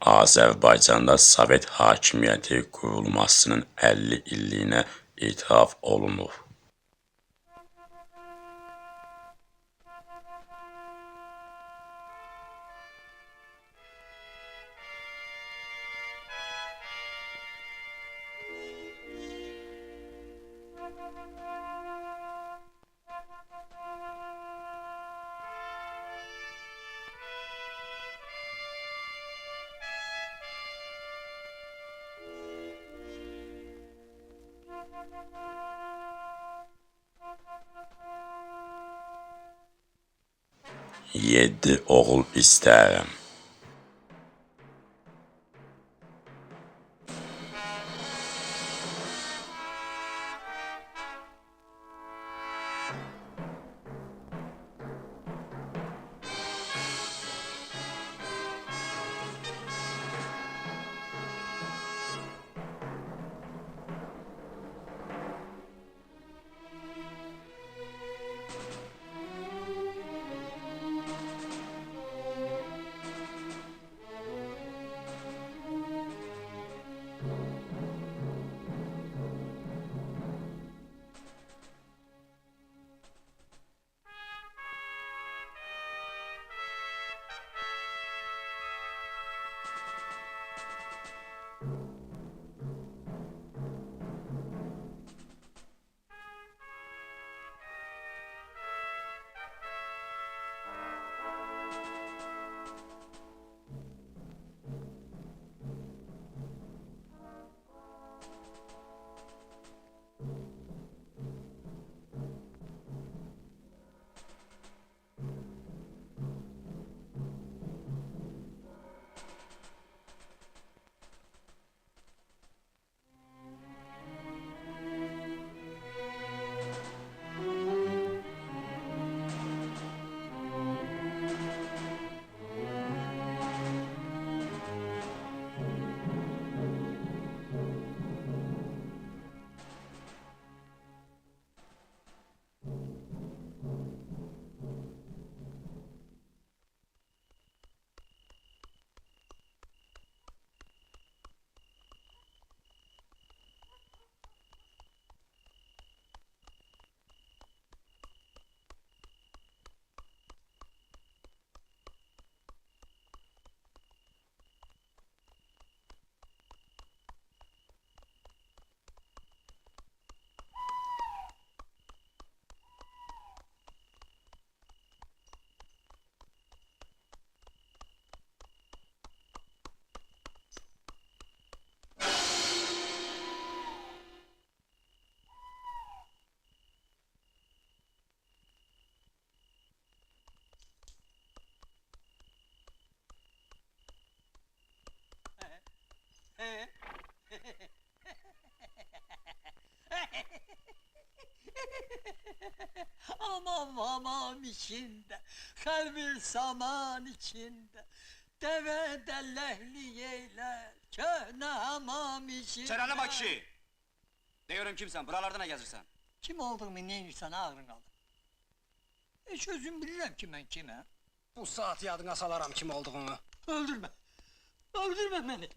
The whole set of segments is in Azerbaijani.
Azərbaycanda Sovet hakimiyyəti qurulmasının 50 illiyinə etiraf olunub. 7 oğul istərəm. Aman aman içinde, kalbir saman içinde, deve dellehli yeyler, köhne hamam içinde. Çərənə kişi! Deyirəm kimsən, buralarda nə gəzirsən? Kim olduğumu neyirsən ağrın alır. Hiç özüm bilirəm ki mən kiməm. Bu saat yadına salaram kim olduğunu. Öldürme, öldürme beni.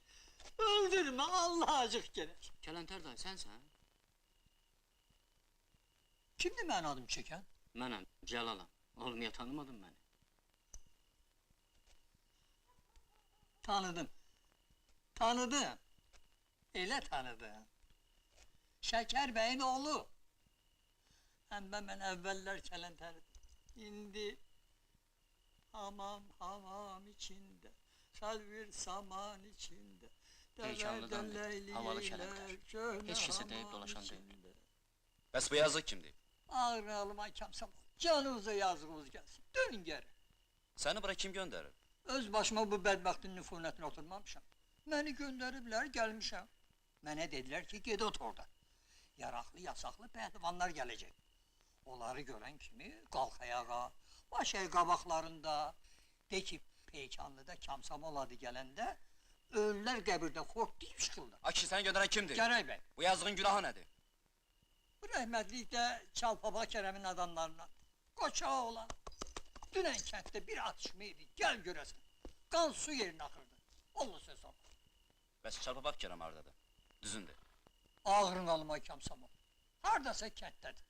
Öldürme, Allah acık gerek. Kələntər dayı, sənsən? Kimdi mənim adım çəkən? Mənəm, Cəlalam. Olmaya tanımadın məni. Tanıdım. Tanıdım. Elə tanıdım. Şəkər bəyin oğlu. Həm mən əvvəllər kələntəridim. İndi hamam hamam içində, xəlvir saman içində. Heyecanlıdan havalı kələntər. Heç kəsə deyib dolaşan deyil. Bəs bu yazıq kimdir? Ağrı alıma kamsam, canınıza yazığınız gelsin. Dönün geri. Səni bura kim göndərir? Öz başıma bu bədbəxtin nüfunətini oturmamışam. Məni göndəriblər, gəlmişəm. Mənə dedilər ki, ged ot orada. Yaraqlı, yasaqlı pəhlivanlar gələcək. Onları görən kimi qalx ayağa, baş el qabaqlarında, de ki, Peykanlıda kamsam oladı gələndə, ölülər qəbirdə xortlayıb çıxırlar. A kişi səni göndərən kimdir? Gərək bəy. Bu yazığın günahı nədir? Bu rəhmətlikdə Çalpaba Kərəmin adamlarından, qoça oğlan. Dünən kənddə bir atışma idi, gəl görəsən. Qan su yerinə axırdı. Allah söz olmaz. Bəs Çarpabaq Kərəm hardadır? Düzündür. Ağrın alma kamsam o. Hardasa kətdədir.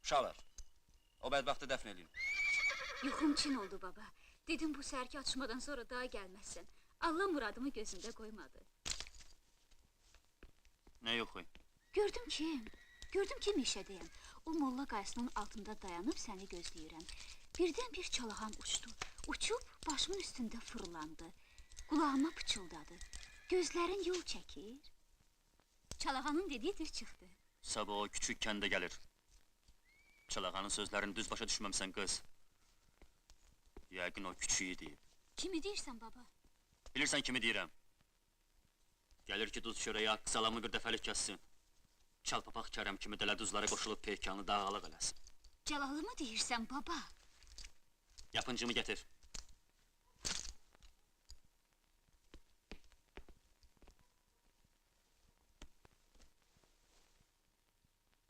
Uşaqlar, o bədbəxti dəfn edin. Yuxum çin oldu baba. Dedim bu sərki atışmadan sonra daha gəlməzsən. Allah muradımı gözündə qoymadı. Nə yox, Gördüm ki meşədəyəm. O molla qayasının altında dayanıb səni gözləyirəm. Birdən bir çalahan uçdu. Uçub başımın üstündə fırlandı. Qulağıma pıçıldadı. Gözlərin yol çəkir. Çalahanın dediyi düz çıxdı. Sabah o küçük kəndə gəlir. Çılağanın sözlərini düz başa düşməmsən qız. Yəqin o küçüyü deyib. Kimi deyirsən baba? Bilirsən kimi deyirəm. Gəlir ki, duz çörəyi haqqı salamı bir dəfəlik kəssin. Çalpapaq Kərəm kimi dələduzlara qoşulub peykanı dağalıq eləsin. Cəlallı mı deyirsən baba? Yapıncımı gətir.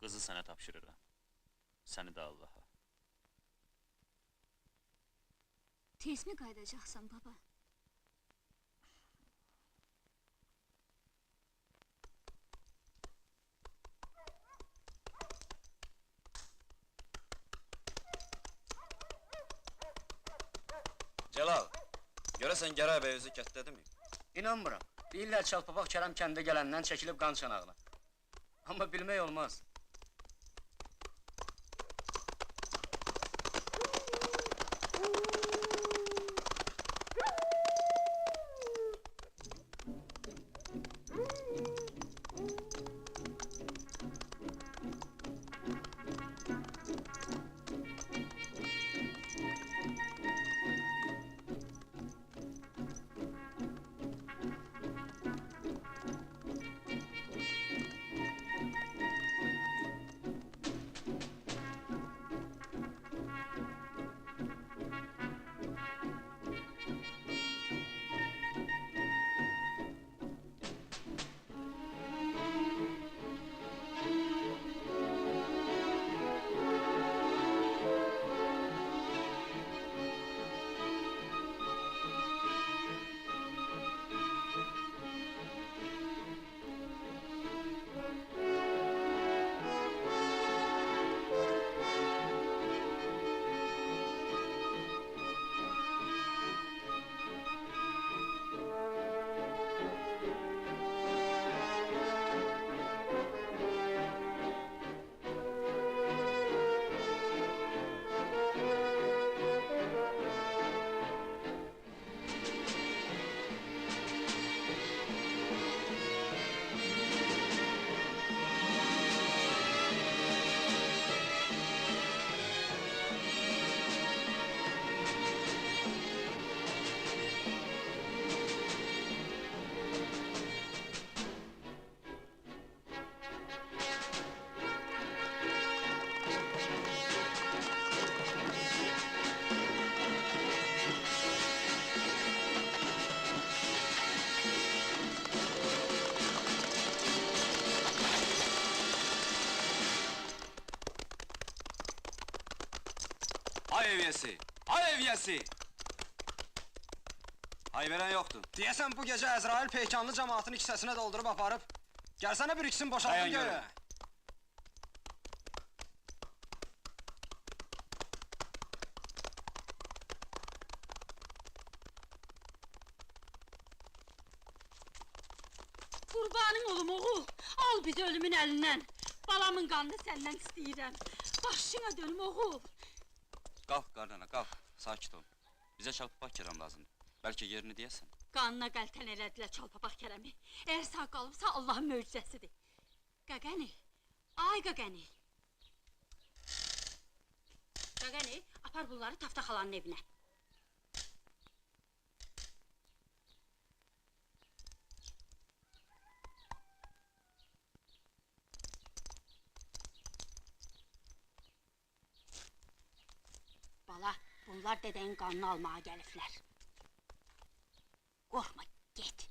Qızı sənə tapşırıram. Səni də Allaha. Tez mi qaydacaqsan baba? Cəlal, görəsən Gəray bəy özü kətdədirmi? İnanmıram. Deyirlər Çalpapaq Kərəm kəndə gələndən çəkilib qan çanağına. Amma bilmək olmaz. Hay evyəsi! Hay evyəsi! Hay verən yoxdur. Deyəsən bu gecə Əzrail peykanlı cəmaatın ikisəsinə doldurub aparıb. Gəlsənə bir ikisini boşaltın Dayan göyə. görüm. Qurbanın olum oğul, al bizi ölümün əlindən. Balamın qanını səndən istəyirəm. Başına dönüm oğul. Qalx qarnana, qalx. Sakit ol. Bizə Çalpapaq Kərəm lazımdır. Bəlkə yerini deyəsən. Qanına qəltən elədilər Çalpapaq Kərəmi. Əgər sağ qalıbsa Allahın möcüzəsidir. Qaqani, ay Qaqani. Qaqani, apar bunları Tafta xalanın evinə. Bala, bunlar dədəyin qanını almağa gəliblər. Qorxma, get.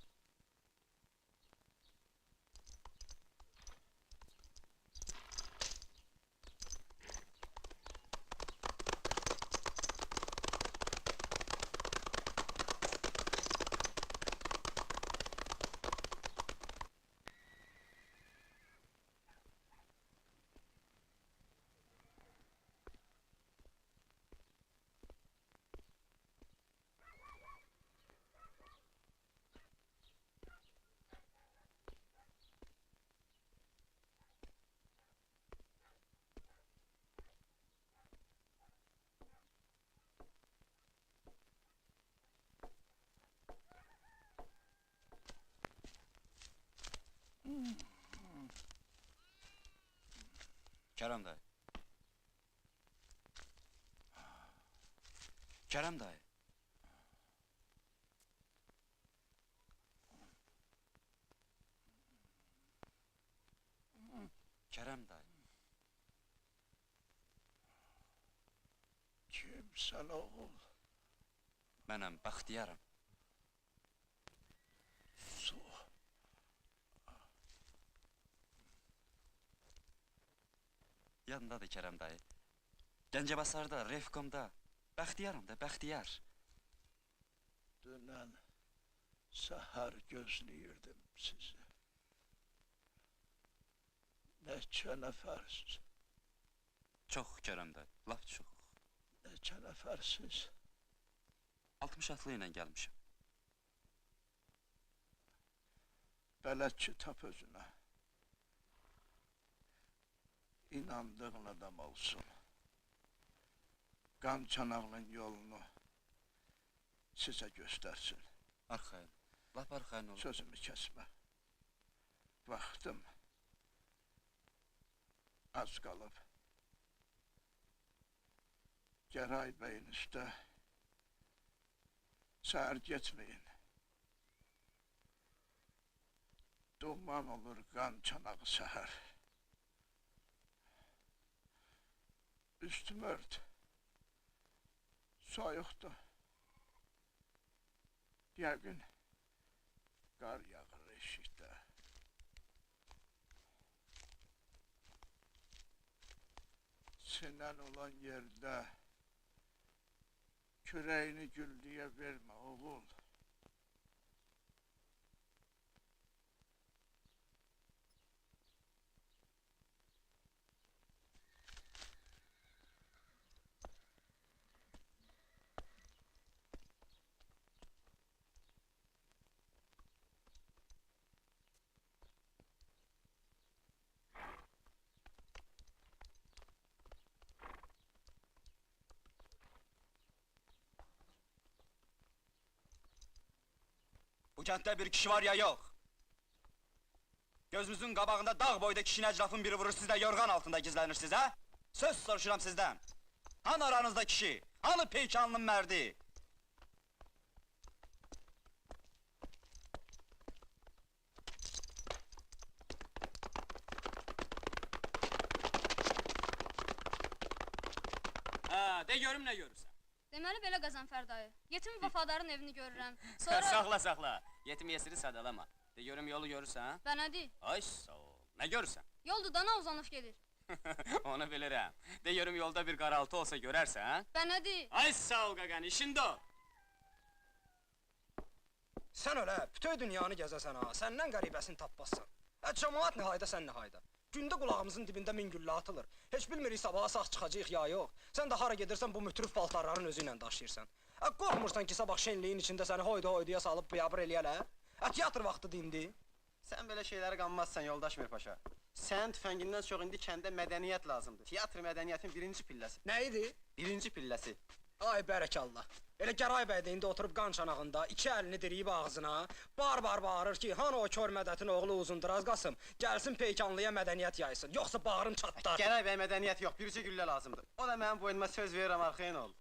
Kerem dayı. Kerem dayı. Kerem dayı. Kimsən oğul? Mənəm Bəxtiyarım. Su. Yadındadır Kerem dayı. Gəncəbasarda, Refkomda, Bəxtiyarım da, Bəxtiyar. Dünən səhər gözləyirdim sizi. Neçə nəfərsiz? Çox Kerem dayı, laf çox. Neçə nəfərsiz? 60 atlı ilə gəlmişəm. Bələdçi tap özünə. İnandığın adam olsun. Qan çanağının yolunu sizə göstərsin. Arxayın, laf arxayın olun. Sözümü kəsmə. Vaxtım az qalıb. Gəray bəyin üstə səhər getməyin. Duman olur qan çanağı səhər. Üstümü ört. Soyuqdur. Yəqin qar yağır eşikdə. Sinən olan yerdə kürəyini güllüyə vermə oğul. Bu kənddə bir kişi var ya yox? Gözünüzün qabağında dağ boyda kişinin əcrafın biri vurur, siz də yorğan altında gizlənirsiniz, ha? Söz soruşuram sizdən. Hanı aranızda kişi? Hanı peykanlının mərdi? De görüm nə görürsən? Deməli belə Qəzənfər dayı. Yetim vəfadarın evini görürəm. Sonra Saxla, saxla. Yetim yesiri sadalama. De görüm yolu görürsən? bənədi. Ay sağ ol. Nə görürsən? Yoldur dana uzanıb gedir. Onu bilirəm. De görüm yolda bir qaraltı olsa görərsən, ha? Bənədi. Ay sağ ol qaqan, işində o. Sən ölə, bütün dünyanı gəzəsən ha, səndən qəribəsini tapmazsan. Cəmaat nəhayda, sən nəhayda. Gündə qulağımızın dibində min güllə atılır. Heç bilmirik sabaha sağ çıxacaq ya yox. Sən də hara gedirsən bu mütrüf paltarların özü ilə daşıyırsan. Qorxmursan ki, sabah şenliyin içində səni hoyda-hoydaya salıb biyabır eləyələr? Teatr vaxtıdır indi. Sən belə şeyləri qanmazsan yoldaş Mirpaşa. Sənin tüfəngindən çox indi kəndə mədəniyyət lazımdır. Teatr mədəniyyətin birinci pilləsi. Nə idi? Birinci pilləsi. Ay bərəkallah. Elə Gəray bəy də indi oturub qan çanağında, iki əlini diriyib ağzına, bar-bar bağırır ki, hanı o kör mədətin oğlu Uzunduraz Qasım, gəlsin peykanlıya mədəniyyət yaysın, yoxsa bağrım çatlar. Gəray bəy mədəniyyət yox, bircə güllə lazımdır. O da mənim boynuma söz verirəm, arxayın ol.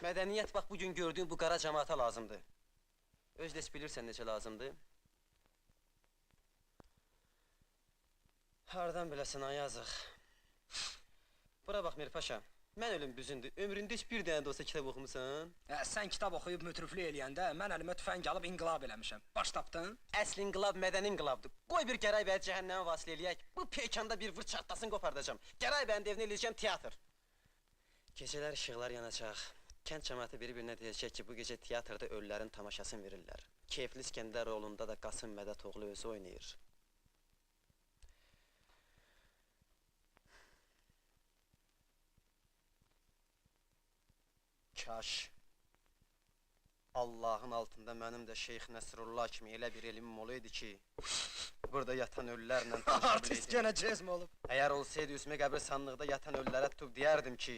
Mədəniyyət bax bugün gördüyün bu qara cəmaata lazımdır. Öz də bilirsən necə lazımdır? Hardan biləsən, ay yazıq. Bura bax Mirpaşa. Mən ölüm büzündür, ömründə heç bir dənə də olsa kitab oxumusan? Sən kitab oxuyub mütrüflü eləyəndə, mən əlimə tüfəng alıb inqilab eləmişəm. Baş tapdın? Əsl inqilab mədəni inqilabdır. Qoy bir Gəray bəyə cəhənnəmə vasilə eləyək. Bu peykanda bir vır çatlasını qopardacam. Gəray bəyin evini eləyəcəm teatr. Gecələr işıqlar yanacaq. Kənd cəmaatı bir-birinə deyəcək ki, bu gecə teatrda ölülərin tamaşasını verirlər. Keyfli İskəndər rolunda da Qasım Mədətoğlu özü oynayır. Kaş Allahın altında mənim də Şeyx Nəsrullah kimi elə bir elmim olaydı ki, burada yatan ölülərlə tanışa Artist biləydim. gənə cezm olub. Əgər olsaydı üzümə qəbristanlıqda yatan ölülərə tutub deyərdim ki,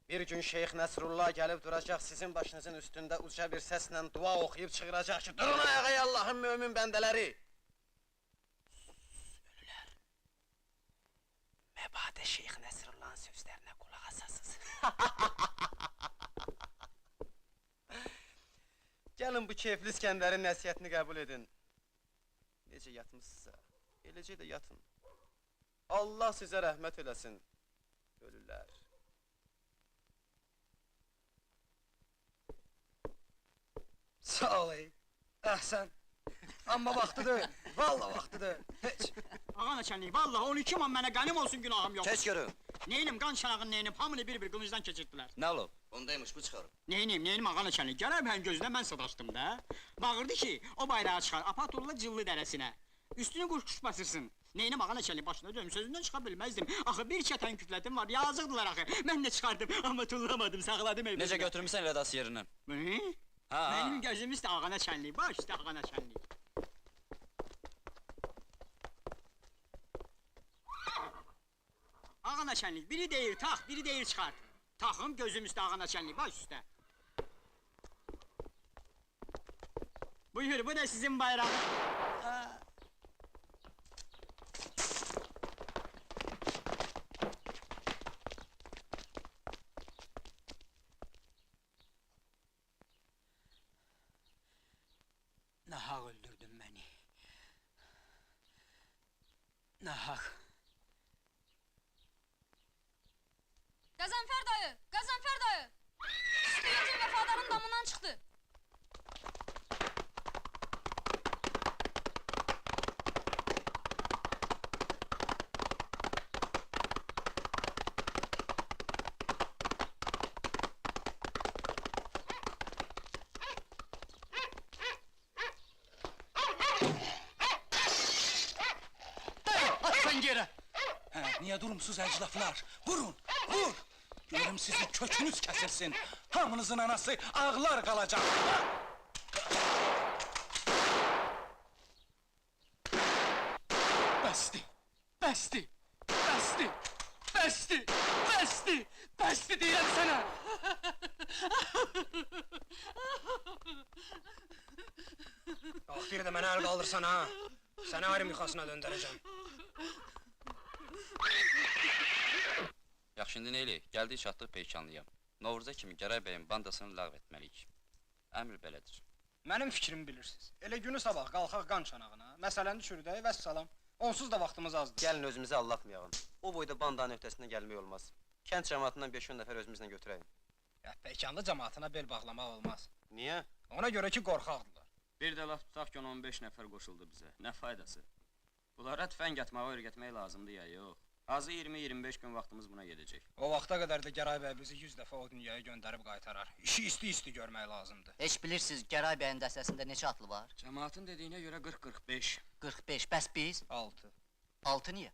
bir gün Şeyx Nəsrullah gəlib duracaq sizin başınızın üstündə uca bir səslə dua oxuyub çığıracaq ki, durun ayağa ey Allahın mömin bəndələri! Ölülər. Səbadə Şeyx Nəsrullahın sözlərinə qulaq asasız. Gəlin bu keyfli İskəndərin nəsihətini qəbul edin. Necə yatmışsınızsa, eləcə də yatın. Allah sizə rəhmət eləsin, ölülər. Sağ ol ey. Əhsən. Amma vaxtıdır, valla vaxtıdır. Heç. Ağa nəçənlik, vallahi 12 man mənə qənim olsun günahım yox. Keç görüm. Neynim, qan çanağını neynim, hamını bir-bir qılıncdan keçirdilər. Ne olub? Ondaymış bu çıxarıb. Neynim, ağa nəçənlik, gələr mən gözünə mən sataşdım da. Bağırdı ki, o bayrağı çıxar, apatolla cıllı dərəsinə. Üstünü quş basırsın. Neynim ağa nəçənlik, başına dönüm, sözündən çıxa bilməzdim. Axı bir çətən küflətim var, yazıqdılar axı. Mən də çıxardım, amma tullamadım, saxladım evimdə. Necə götürmüsən elə das yerindən? Hı? Ha, Mənim gözüm üstə ağa nəçənlik, baş üstə ağa nəçənlik. Ağa nəçənlik, biri deyir tax, biri deyir çıxart. Taxım gözüm üstə ağa nəçənlik, baş üstə. Buyur, bu da sizin bayrağınız. Nahaq öldürdün məni. Nahaq. Qəzənfər dayı! Qəzənfər dayı! Üstü yetim vəfadarın damından çıxdı. Atsan yerə! Niye durumsuz əclaflar? Vurun, vur! Görüm sizin kökünüz kesilsin. Hamınızın anası ağlar kalacak. Bəsdi, bəsdi, bəsdi, bəsdi, bəsdi, bəsdi deyirəm sənə! Bax, bir də mənə əl qaldırsan ha. Səni ayrı mixasına döndərəcəm. Yaxşı, indi neyləyək? Gəldik çatdıq Peykanlıya. Novruza kimi Gəray bəyin bandasını ləğv etməliyik. Əmr belədir. Mənim fikrimi bilirsiniz. Elə günü sabah qalxaq qan çanağına, məsələni çürüdək, vəssalam. Onsuz da vaxtımız azdır. Gəlin özümüzü allatmayalım. O boyda bandanın öhdəsindən gəlmək olmaz. Kənd cəmaatından 5-10 nəfər özümüzlə götürəyim. Ya, Peykanlı cəmaatına bel bağlamaq olmaz. Niyə? Ona görə ki, qorxaqdırlar. Bir də laf tutaq ki, 15 nəfər qoşuldu bizə. Nə faydası? Bunlara tüfəng atmağı öyrətmək lazımdır ya, yox. Azı 20-25 gün vaxtımız buna gedəcək. O vaxta qədər də Gəray bəy bizi 100 dəfə o dünyaya göndərib qaytarar. İşi isti-isti görmək lazımdır. Heç bilirsiniz, Gəray bəyin dəstəsində neçə atlı var? Cəmaatın dediyinə görə 40-45. 45, bəs biz? 6. 6 niyə?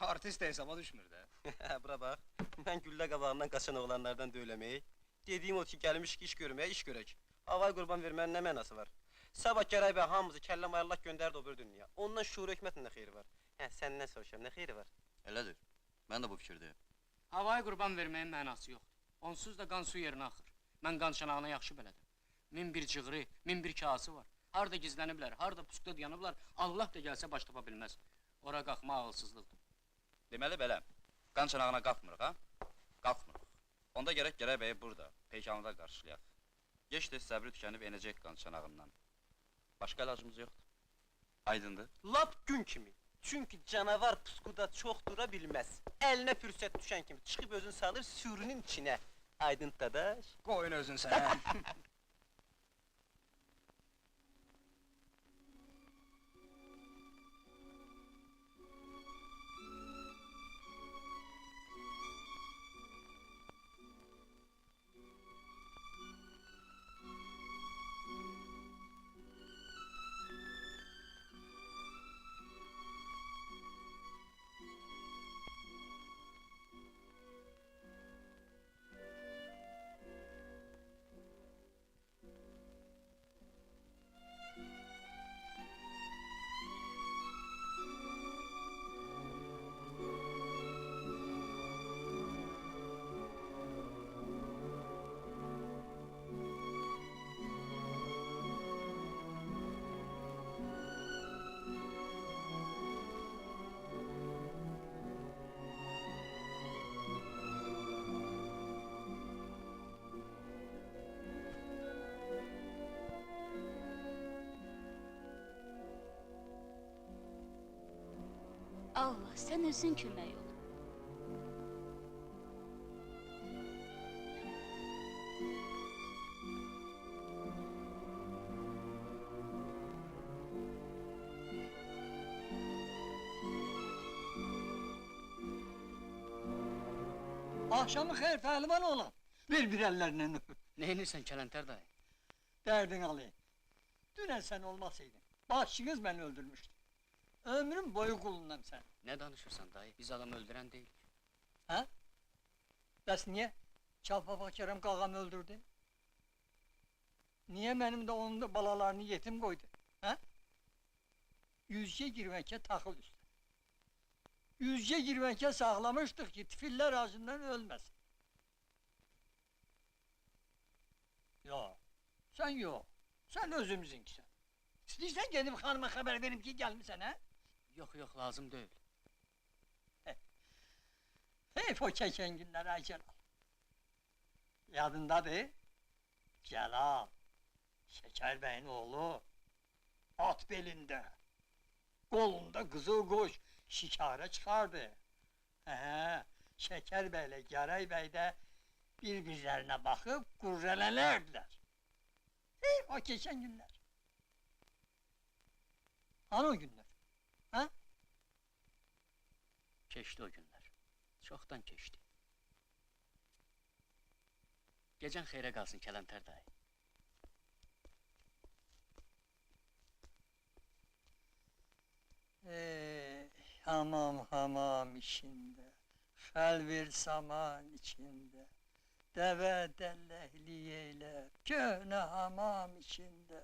Artist hesaba düşmür də. Bura bax, mən güllə qabağından qaçan oğlanlardan döyləmək. Dediyim o ki, gəlmişik iş görməyə, iş görək. Havay qurban vermənin nə mənası var? Sabah Gəray bəy hamımızı kəllə mayallaq göndərdi o bir dünya. Ondan şuur hökmətin nə xeyri var? Hə, səndən soruşam, nə xeyri var? Elədir. Mən də bu fikirdeyim. Havaya qurban verməyin mənası yoxdur. Onsuz da qan su yerinə axır. Mən qan çanağına yaxşı bələdəm. Min bir cığırı, min bir kası var. Harda gizləniblər, harda pusqda dayanıblar, Allah da gəlsə baş tapa bilməz. Ora qalxma ağılsızlıqdır. Deməli belə, qan çanağına qalxmırıq, ha? Qalxmırıq. Onda gərək Gəray bəyi burada, Peykanlıda qarşılayaq. Geç-tez səbri tükənib enəcək qan çanağından. Başqa ilacımız yoxdur. Aydındır? Lap gün kimi. Çünki canavar pusquda çox dura bilməz. Əlinə fürsət düşən kimi çıxıb özünü salır sürünün içinə. Aydın dadaş. Qoyun özün sənə. Allah, sən özün kömək ol. Akşamı xeyir pəhlivan oğlan. Bir əllərindən öpüb. Neynirsən Kələntər dayı? Dərdin alayım. Dünən sən olmasaydın, başçınız məni öldürmüşdü. Ömrüm boyu qulundan sən. Ne danışırsan dayı? Biz adamı öldüren değil. Ha? Bəs niyə? Çalpapaq Kərəm qağamı öldürdü? Niyə mənim də onun da balalarını yetim qoydu? Ha? Yüzce girməkə taxıl üstə. Yüzce girməkə sağlamışdıq ki, tifillər acından ölməsin. Yox, sən yox. Sən özümüzünkisən. İstəyirsən gedib xanıma xəbər verim ki, gəlmisən, hə? Yok yok lazım değil. Heyf o kəkən günlər, ay Cəlal. Yadındadır? Cəlal, Şəkər bəyin oğlu, at belində, qolunda qızıl qoş, şikara çıxardı. Şəkər bəylə Gəray bəy də bir-birlərinə baxıb qurrələlərdirlər. Heyf o keçən günlər. Hani o günlər? Ha? Geçti o günler. Çoktan geçti. Gecen xeyrə qalsın Kələntər dayı. Hamam içində, xəlvir saman içində, dəvə dəlləkli eylər, köhnə hamam içində,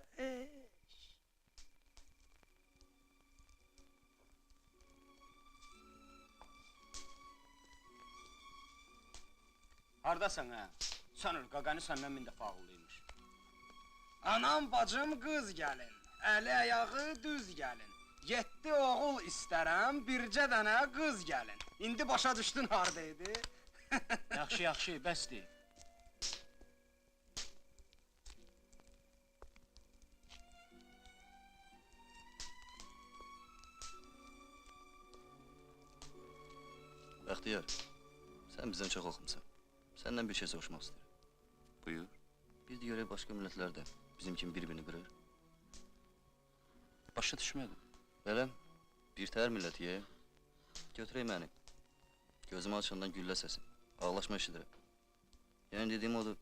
Hardasan ha? Sanır, qaqanı səndən min dəfə ağıllıymış. Anam, bacım, qız gəlin. Əli ayağı düz gəlin. 7 oğul istərəm, bircə dənə qız gəlin. İndi başa düşdün hardaydı? Yaxşı, yaxşı, bəsdir. Bəxtiyar, sən bizdən çox oxumsan. Səndən bir şey soruşmaq istəyirəm. Buyur. Biz də görək başqa millətlər də bizim kimi bir-birini qırır. Başa düşmədim. Beləm, bir təhər millətiyəm. Götürək məni. Gözümü açandan güllə səsi, ağlaşma eşidirəm. Yəni dediyim odur,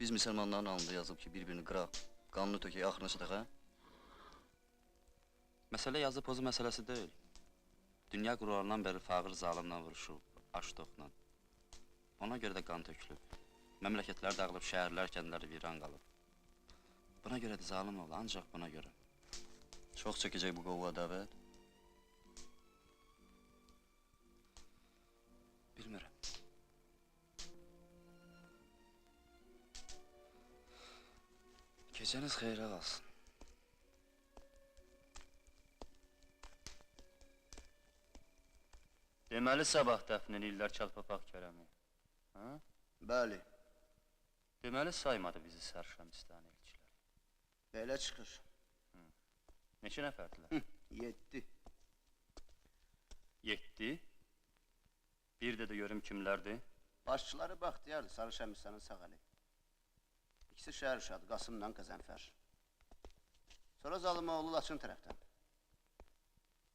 biz müsəlmanların alnında yazıb ki, bir-birini qıraq, qanunu tökək, axırına çataq, hə? Məsələ yazı pozu məsələsi deyil. Dünya qurarından bəri fağır zalimlə vuruşub, aç toxla. Ona görə də qan tökülüb. Məmləkətlər dağılıb, şəhərlər, kəndləri viran qalıb. Buna görə də zalim ol, ancaq buna görə. Çox çəkəcək bu qovğa dəvət. Bilmirəm. Gecəniz xeyrə qalsın. Deməli sabah dəfn eləyirlər Çalpapaq Kərəmi. Ha? Bəli. Deməli saymadı bizi Sərşəmistan elçilər. Belə çıxır. Neçə nəfərdilər? 7. 7? Bir də görüm kimlərdir? Başçıları Baxtiyardır, Sarışəmistanın sağ əli. İkisi şəhər uşadı, Qasımla Qəzənfər. Sonra Zalımoğlu Laçın tərəfdən.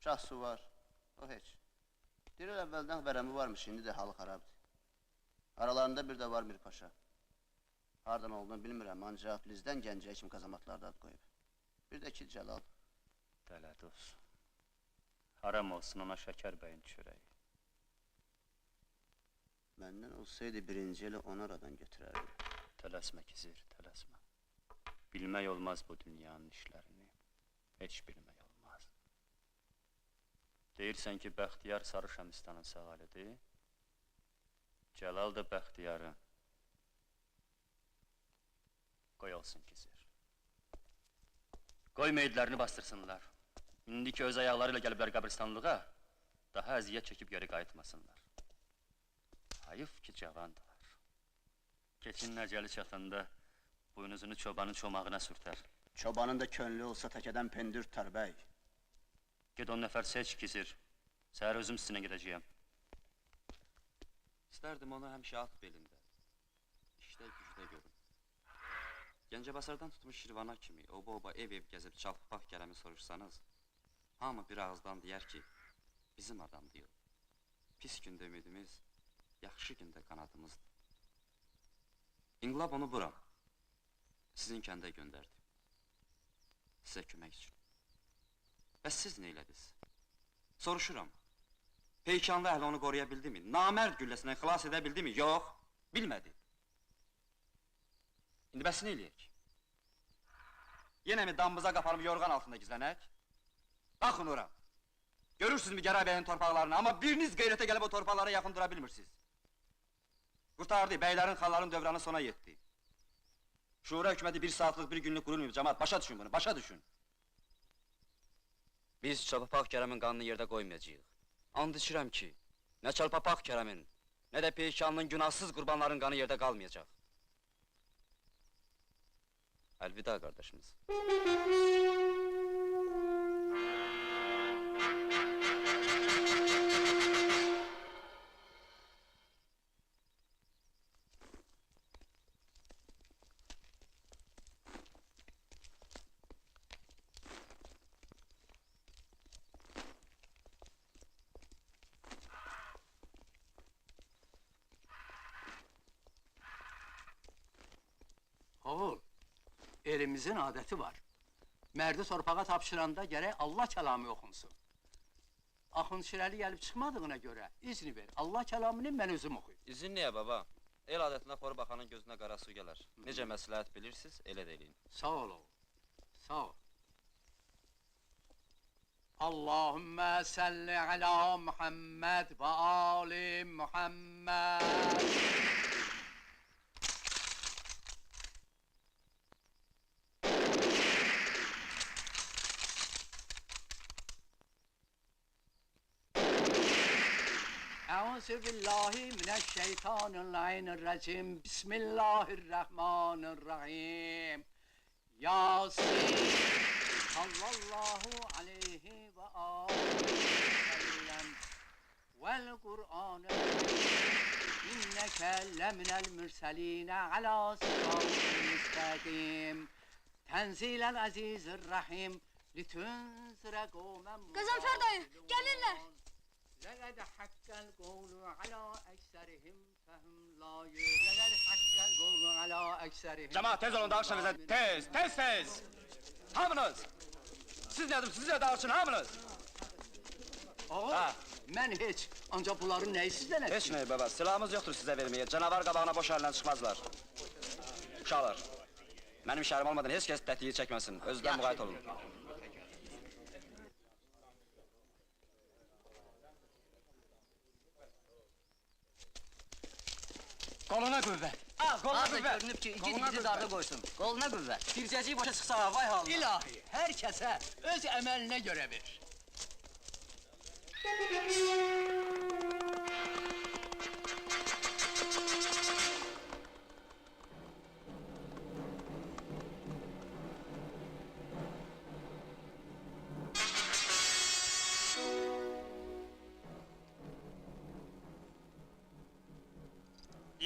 Şahsu var, o heç. Deyirlər əvvəldən vərəmi varmış, indi də halı xarabdır. Aralarında bir də var Mir Paşa. Hardan olduğunu bilmirəm, ancaq Filizdən Gəncəyə kimi qazamatlarda ad qoyub. Bir də ki Cəlal. Dələd olsun. Haram olsun ona Şəkər bəyin çörəyi. Məndən olsaydı birinci eli onu aradan götürərdim. Tələsmə Kizir, tələsmə. Bilmək olmaz bu dünyanın işlərini. Heç bilmək olmaz. Deyirsən ki, Bəxtiyar Sarışəmistanın sağalıdır. Cəlal da Bəxtiyarın. Qoy olsun Kizir. Qoy meydlərini bastırsınlar. İndiki öz ayaqları ilə gəliblər qəbristanlığa, daha əziyyət çəkib geri qayıtmasınlar. Hayıf ki, cavandılar. Keçinin əcəli çatanda buynuzunu çobanın çomağına sürtər. Çobanın da könlü olsa təkədən pendir tutar bəy. Ged 10 nəfər seç Kizir. Səhər özüm sizinlə gedəcəyəm. İstərdim onu həmişə at belində. İşdə gücdə görüm. Gəncəbasardan tutmuş Şirvana kimi, oba ev gəzib çalpaq Kərəmi soruşsanız, hamı bir ağızdan deyər ki, bizim adam deyil. Pis gündə ümidimiz, yaxşı gündə qanadımızdır. İnqilab onu bura, sizin kəndə göndərdi. Sizə kömək üçün. Bəs siz neylədiniz? Soruşuram. Peykanlı əhli onu qoruya bildi mi? Namərd gülləsindən xilas edə bildi mi? Yox, bilmədi. İndi bəs nə eləyək? Yenə mi damımıza qapanıb yorğan altında gizlənək? Baxın ora! Görürsünüzmü Gəray bəyin torpaqlarını, amma biriniz qeyrətə gəlib o torpaqlara yaxın dura bilmirsiniz. Qurtardı, bəylərin, xalların dövranı sona yetdi. Şura hökuməti bir saatlıq, bir günlük qurulmayıb, cəmaat, başa düşün bunu, başa düşün. Biz Çalpapaq Kərəmin qanını yerdə qoymayacağıq. And içirəm ki, nə Çalpapaq Kərəmin, nə də Peykanlının günahsız qurbanların qanı yerdə qalmayacaq. Əlvida qardaşımız. Oğul, elimizin adəti var. Mərdi torpağa tapşıranda gərək Allah kəlamı oxunsun. Axund Şirəli gəlib çıxmadığına görə izni ver, Allah kəlamını mən özüm oxuyum. İzin niyə baba? El adətinə xor baxanın gözünə qara su gələr. Necə məsləhət bilirsiniz, elə də eləyin. Sağ ol oğul, sağ ol. Allahümmə səlli alə Muhammed və ali Muhammed. Euzu billahi mineşşeytanirracim. Bismillahirrahmanirrahim. Yasin. Sallallahu aleyhi ve sellem. Vel Kur'an'ı inneke leminel mürseline ala sıratın müstakim. Tenzilel azizirrahim. Litunzire kavmen Gazanfer dayı, gelirler. لقد حق القول على أكثرهم فهم لا لقد حق القول على أكثرهم. Cemaat tez olun dağışınıza, tez! Hamınız! Siz ne dağışın hamınız! Oğul, mən heç, ancaq bunların nəyi sizdən etsin? Heç nəyi baba, silahımız yoxdur sizə verməyə, canavar qabağına boş əllə çıxmazlar. Uşaqlar, mənim şərim olmadan heç kəs tətiyi çəkməsin, özüdən müqayət olun. Qoluna qüvvət. Qoluna qüvvət. Görünüb ki, iki dizi darda qoysun. Qoluna qüvvət. Bircəciyi başa çıxsa, vay halına. İlahi, hər kəsə öz əməlinə görə ver.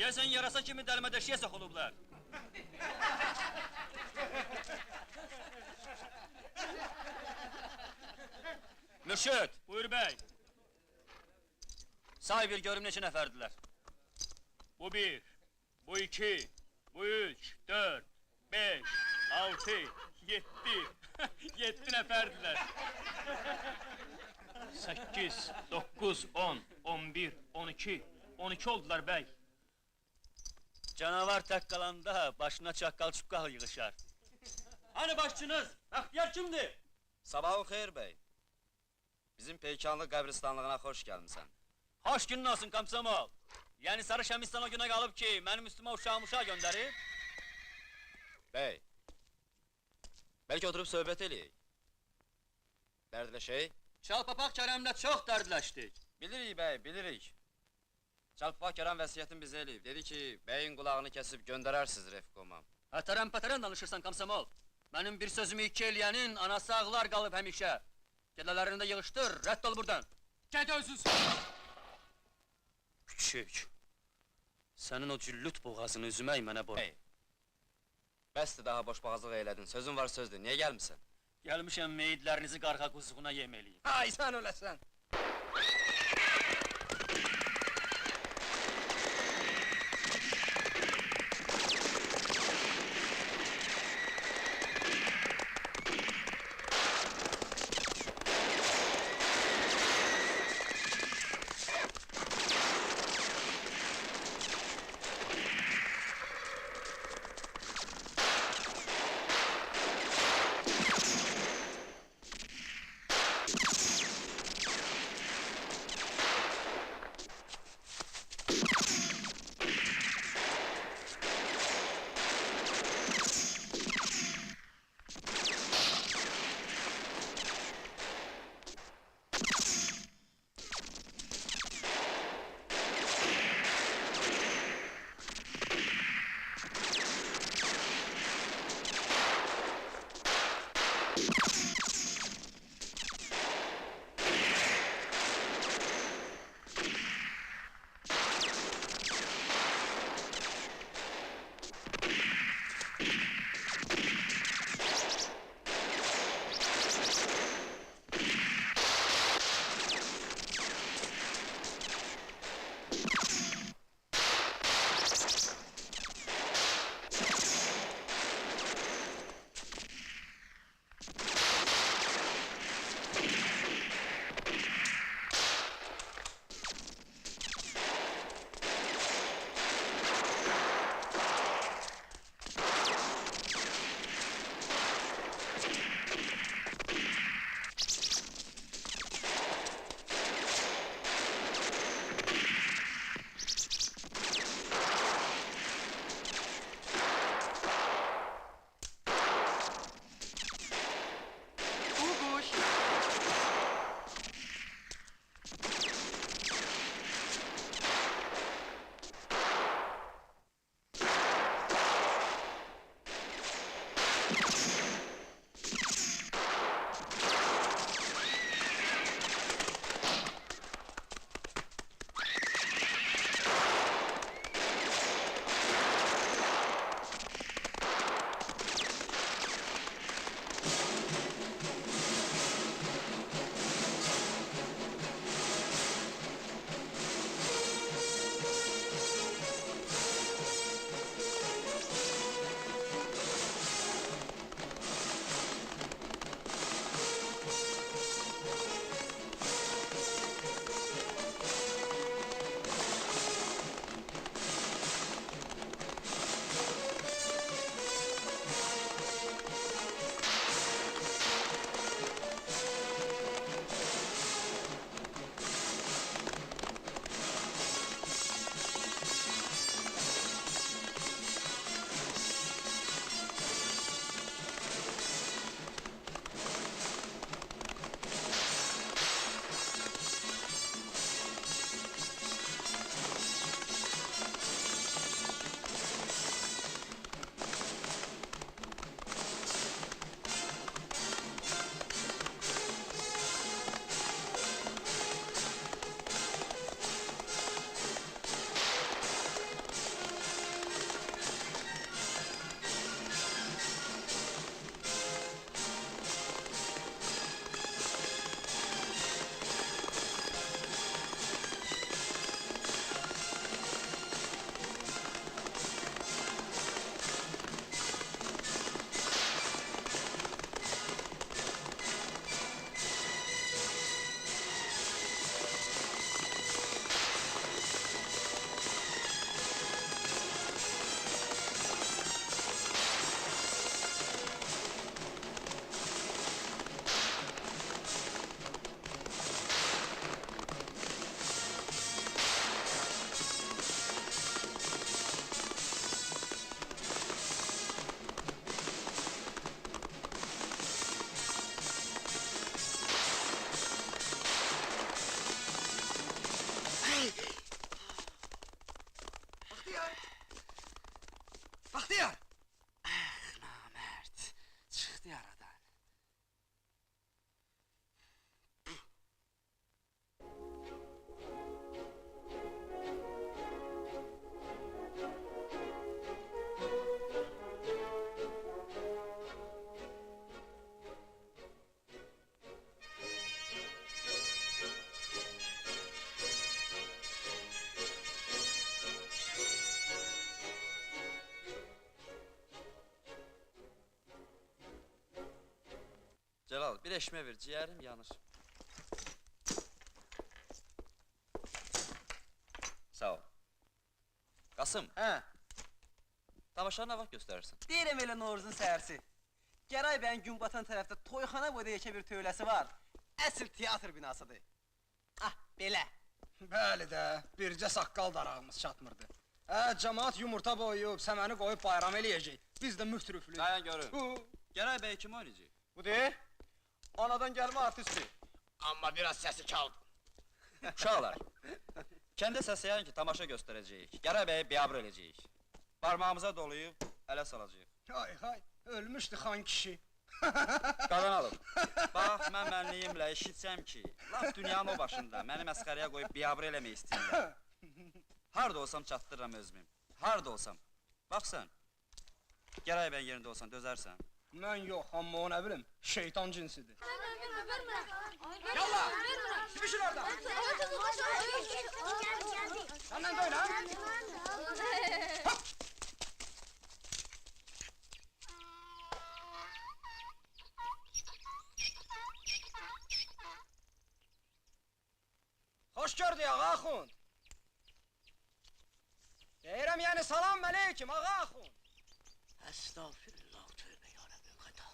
Deyəsən yarasa kimi dəlmə dəşiyə soxulublar. Mürşid! Buyur bəy. Say bir görüm neçə nəfərdilər. Bu bir, bu iki, bu üç, dörd, beş, altı, yeddi. Yeddi nəfərdilər. 8, 9, 10, 11, 12, 12 oldular bəy. Canavar tək qalanda başına çaqqal-çuqqal yığışar. Hani başçınız? Bəxtiyar kimdir? Sabahın xeyir bəy. Bizim Peykanlı qəbristanlığına xoş gəlmisən. Xoş günün olsun Komsomol. Yəni Sarı Şəmistan o günə qalıb ki, mənim üstümə uşaq göndərib. Bəy, bəlkə oturub söhbət eləyək. Dərdləşək? Çalpapaq Kərəmlə çox dərdləşdik. Bilirik bəy, bilirik. Çalpapaq Kərəm vəsiyyətin bizə eləyib. Dedi ki, bəyin qulağını kəsib göndərərsiz Refkoma. Hətərəm-pətərəm danışırsan Komsomol. Mənim bir sözümü iki eləyənin anası ağlar qalıb həmişə. Gədələrini də yığışdır, rədd ol buradan. Get özünüz. Küçük. Sənin o cüllüt boğazını üzümək mənə boy. Hey. Bəsdir daha boşboğazlıq elədin. Sözün var sözdür. Niyə gəlmisən? Gəlmişəm meyidlərinizi qarğa quzuğuna yem eləyim. Ay sən öləsən. Bir eşmə ver, ciyərim yanır. Sağ ol. Qasım. Hə. Tamaşanı nə vaxt göstərirsən? Deyirəm elə Novruzun səhərsi. Gəray bəyin gün batan tərəfdə toyxana boyda yekə bir tövləsi var. Əsl teatr binasıdır. Ah, belə. Bəli də, bircə saqqal darağımız çatmırdı. Cəmaat yumurta boyuyub, səməni qoyub bayram eləyəcək. Biz də müftürüflük. Dayan görüm. Gəray bəy kim oynayacaq? Bu deyil. Anadan gəlmə artisti. Amma biraz səsi çaldı. Uşaqlar, kəndə səsləyən ki, tamaşa göstərəcəyik. Gəray bəyi biabr eləyəcəyik. Barmağımıza doluyub, ələ salacağıq. Hay hay, ölmüşdü xan kişi. Qadan alım. Bax, mən mənliyimlə eşitsəm ki, laf dünyanın o başında məni məsxərəyə qoyub biabr eləmək istəyirlər. Harda olsam çatdırıram özümü. Harda olsam. Bax sən, Gəray bəyin yerində olsan dözərsən. Mən yox, amma o nə bilim, şeytan cinsidir. Yallah! Sıvışın orada! Səndən də öyle, ha? Hoş gördük ağa axund. Deyirəm yəni salam əleykim ağa axund. Estağfirullah, tövbe yarabbim, xəta.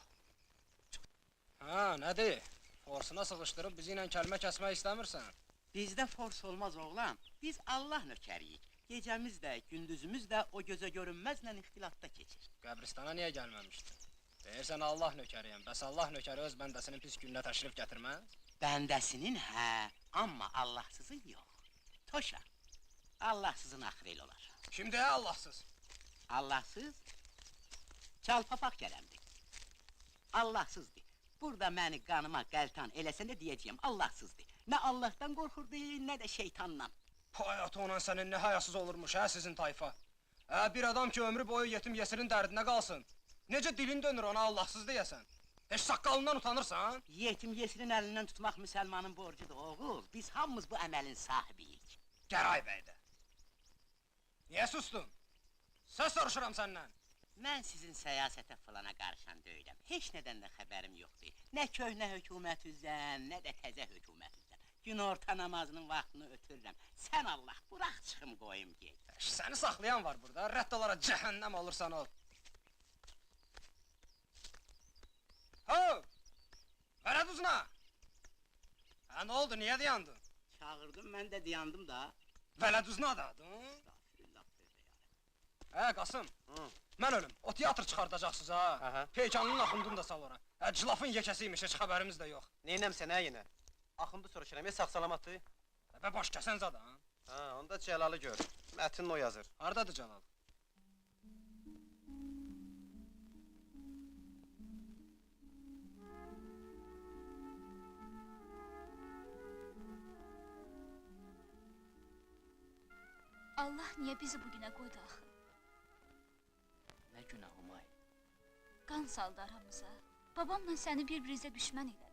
Ha, nədir? Forsuna sıxışdırıb bizi ilə kəlmə kəsmək istəmirsən? Bizdə fors olmaz oğlan, biz Allah nökəriyik. Gecəmiz də, gündüzümüz də o gözə görünməzlə ixtilatda keçir. Qəbristana niyə gəlməmişdin? Deyirsən Allah nökəriyəm, bəs Allah nökəri öz bəndəsinin pis gününə təşrif gətirməz? Bəndəsinin hə, amma Allahsızın yox. Toşa, Allahsızın axırı elə olar. Kim deyə Allahsız? Allahsız, çalpapaq gələmdir. Allahsızdır. Burada məni qanıma qəltan eləsən də deyəcəyəm, Allahsızdır. Nə Allahdan qorxurdu, nə də şeytandan. Hayat ona sənin nə hayasız olurmuş, hə sizin tayfa? Bir adam ki ömrü boyu yetim yesirin dərdinə qalsın. Necə dilin dönür ona Allahsız deyəsən? Heç saqqalından utanırsan? Yetim yesirin əlindən tutmaq müsəlmanın borcudur, oğul. Biz hamımız bu əməlin sahibiyik. Gəray bəy də. Niyə sustun? Söz soruşuram səndən. Mən sizin səyasətə filana qarışan deyiləm. Heç nədən də xəbərim yoxdur. Nə köhnə hökumət üzrən, nə də təzə hökumət üzrən. Günorta namazının vaxtını ötürürəm. Sən Allah, burax çıxım qoyum gey. Səni saxlayan var burada, rədd olaraq cəhənnəm olursan ol. Ho! Vərəd uzuna! Hə, nə oldu, niyə dayandın? Çağırdım, mən də dayandım da. Vələd uzuna da adın? Hə, Qasım, mən ölüm, o teatr çıxardacaqsınız ha. Peykanlının axundunu da sal ora. Cılafın yekəsiymiş, heç xəbərimiz də yox. Neynəmsən hə yenə? Axundu soruşuram, sağ-salamatdır? Və baş kəsən zada, ha? Ha, onda Cəlalı gör. Mətnin o yazır. Hardadır Cəlal? Allah niyə bizi bugünə qoydu axı? Nə günah Humay? Qan saldı aramıza. Babamla səni bir-birinizə düşmən elədi.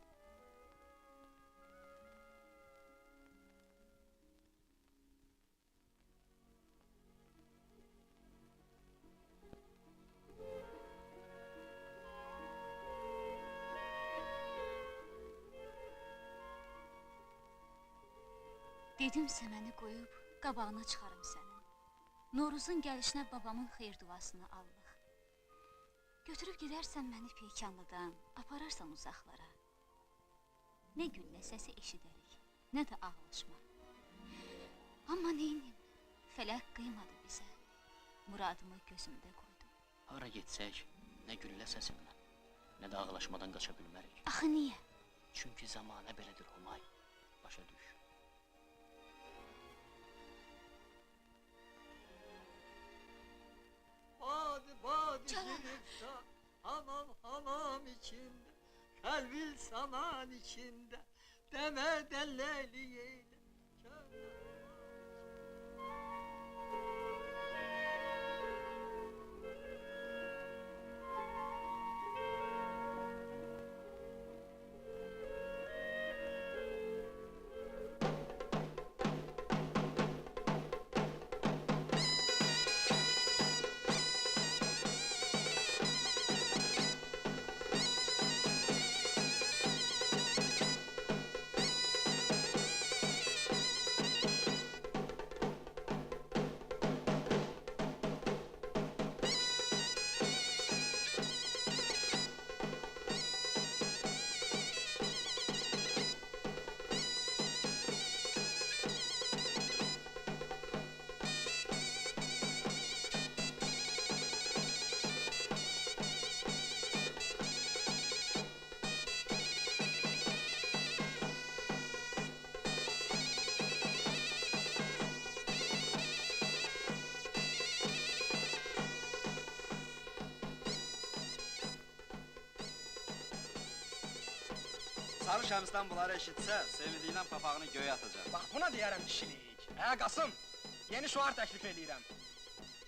Dedimsə məni qoyub, qabağına çıxarım sənin. Noruzun gəlişinə babamın xeyir duasını allıq. Götürüb gedərsən məni Peykanlıdan, apararsan uzaqlara. Nə güllə səsi eşidərik, nə də ağlaşma. Amma neynim, fələk qıymadı bizə, muradımı gözümdə qoydu. Hara getsək, nə güllə səsimlə, nə də ağlaşmadan qaça bilmərik. Axı niyə? Çünki zamanə belədir Humay, başa düş. Badi girifta, hamam içinde, kalbin saman içinde, demeden leyli eyle. Sarı şəmsdən bunları eşitsə, sevindiyindən papağını göyə atacaq. Bax buna deyərəm kişilik. Hə Qasım, yeni şuar təklif edirəm.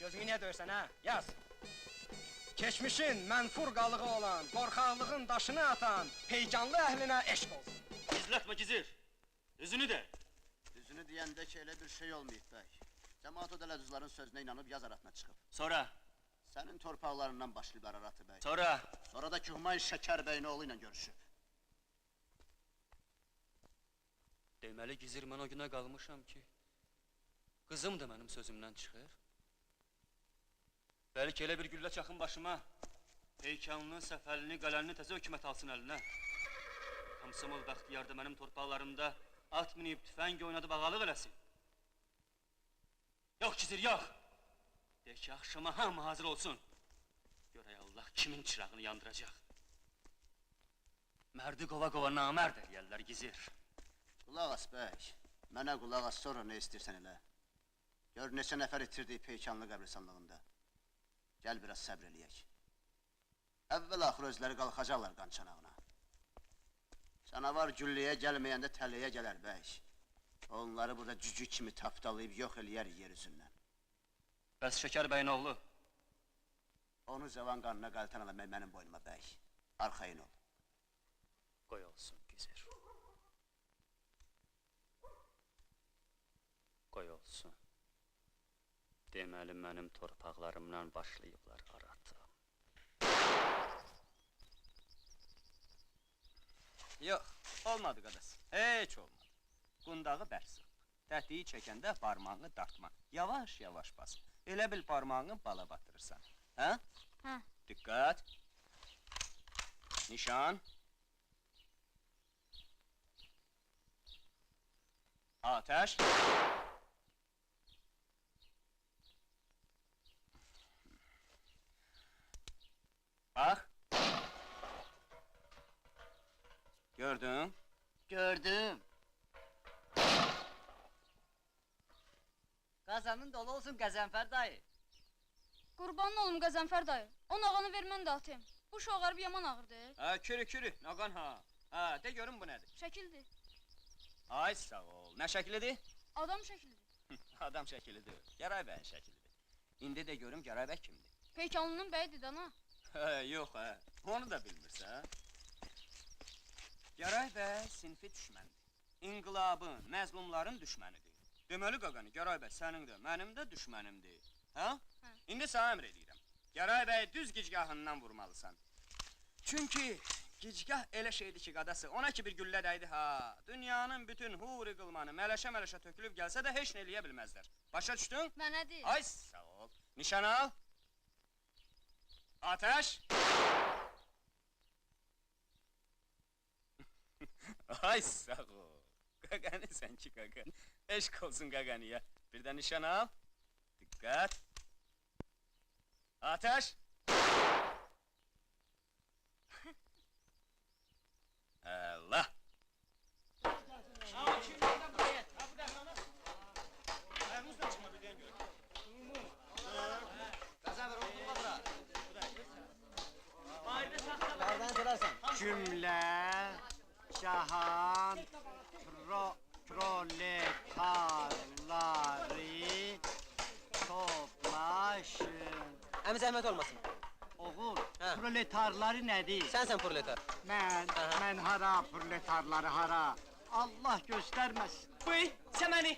Gözünü niyə döyürsən hə? Yaz. Keçmişin mənfur qalığı olan, qorxaqlığın daşını atan, heyecanlı əhlinə eşq olsun. Gizlətmə gizir. Düzünü de. Düzünü deyəndə ki, elə bir şey olmayıb bəy. Cəmaat o dələduzların sözünə inanıb yaz aratına çıxıb. Sonra? Sənin torpaqlarından başlayıb Araratı bəy. Sonra? Sonra da Kühmay Şəkər bəyin oğlu ilə görüşüb. Deməli gizir mən o günə qalmışam ki, qızım da mənim sözümdən çıxır. Bəlkə elə bir güllə çaxın başıma, heykanını, səfəlini, qələnini təzə hökumət alsın əlinə. Hamsımıl bəxtiyar da mənim torpaqlarımda at minib, tüfəng oynadıb ağalıq eləsin. Yox gizir, yox! Deyək ki, axşama hamı hazır olsun. Görək Allah kimin çırağını yandıracaq. Mərdi qova-qova namərd eləyərlər gizir. Qulaq as bəy, mənə qulaq as, sonra nə istəyirsən elə. Gör neçə nəfər itirdik peykanlı qəbristanlığında. Gəl biraz səbr eləyək. Əvvəl-axır özləri qalxacaqlar qan çanağına. Canavar güllüyə gəlməyəndə tələyə gələr bəy. Onları burada cücü kimi tapdalayıb yox eləyər yer üzündən. Bəs Şəkər bəyin oğlu? Onu cavan qanına qaltan alamək mənim boynuma bəy. Arxayın ol. Qoy olsun gizir. Qoy olsun. Deməli mənim torpaqlarımdan başlayıblar Aratı. Yox, olmadı qadas. Heç olmadı. Qundağı bərsın. Tətiyi çəkəndə parmağını dartma. Yavaş-yavaş bas. Elə bil parmağını bala batırırsan. Hə? Hə. Diqqət. Nişan. Ateş. Bax. Gördün? Gördüm. Qazanın dolu olsun Qəzənfər dayı. Qurbanın olum Qəzənfər dayı. O nağanı ver mən də atayım. Bu şoğarıb yaman ağırdır. Hə, kürü, nağan ha. Hə, de görüm bu nədir? Şəkildir. Ay sağ ol. Nə şəklidir? Adam şəklidir. Adam şəklidir. Gəray bəyin şəklidir. İndi de görüm Gəray bəy kimdir? Peykanlının bəyidir dana. Hə, yox hə. Onu da bilmirsən. Gəray bəy sinfi düşməndir. İnqilabın, məzlumların düşmənidir. Deməli qaqanı, Gəray bəy sənin də, mənim də düşmənimdir. Hə? İndi sənə əmr edirəm. Gəray bəy düz gicgahından vurmalısan. Çünki gicgah elə şeydir ki, qadası, ona ki bir güllə dəydi ha. Dünyanın bütün huri qılmanı mələşə tökülüb gəlsə də heç nə eləyə bilməzlər. Başa düşdün? Mənədir. Ay sağ ol. Nişan al. Ateş. Ay sağ ol. Qaqani sən ki qaqani. Eşq olsun qaqaniya. Bir də nişan al. Diqqət. Ateş. Allah. Cümlə cahan proletarları toplaşın. Əmi zəhmət olmasın. Oğul, proletarları nədir? Sənsən proletar. Mən hara, proletarları hara? Allah göstərməsin. Bıy, sən məni.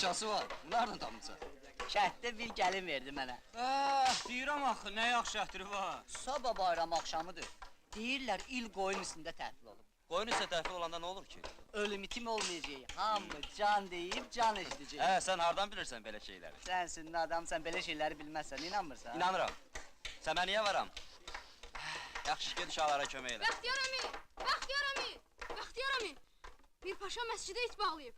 Şansı var, nereden tapmışsan? Şəhətdə bir gəlin verdi mənə. Deyirəm axı, nə yaxşı ətri var. Sabah bayram axşamıdır. Deyirlər il qoyun üstündə təhvil olub. Qoyun üstə təhvil olanda nə olur ki? Ölüm itim olmayacaq. Hamı can deyib can eşidəcək. Sən hardan bilirsən belə şeyləri? Sən sünnə adamsan, belə şeyləri bilməzsən, inanmırsan? İnanıram. Sən mən niyə varam? Yaxşı, ged uşaqlara kömək elə. Bəxtiyar əmi! Bəxtiyar əmi! Bəxtiyar əmi! Bir paşa məscidə it bağlayıb.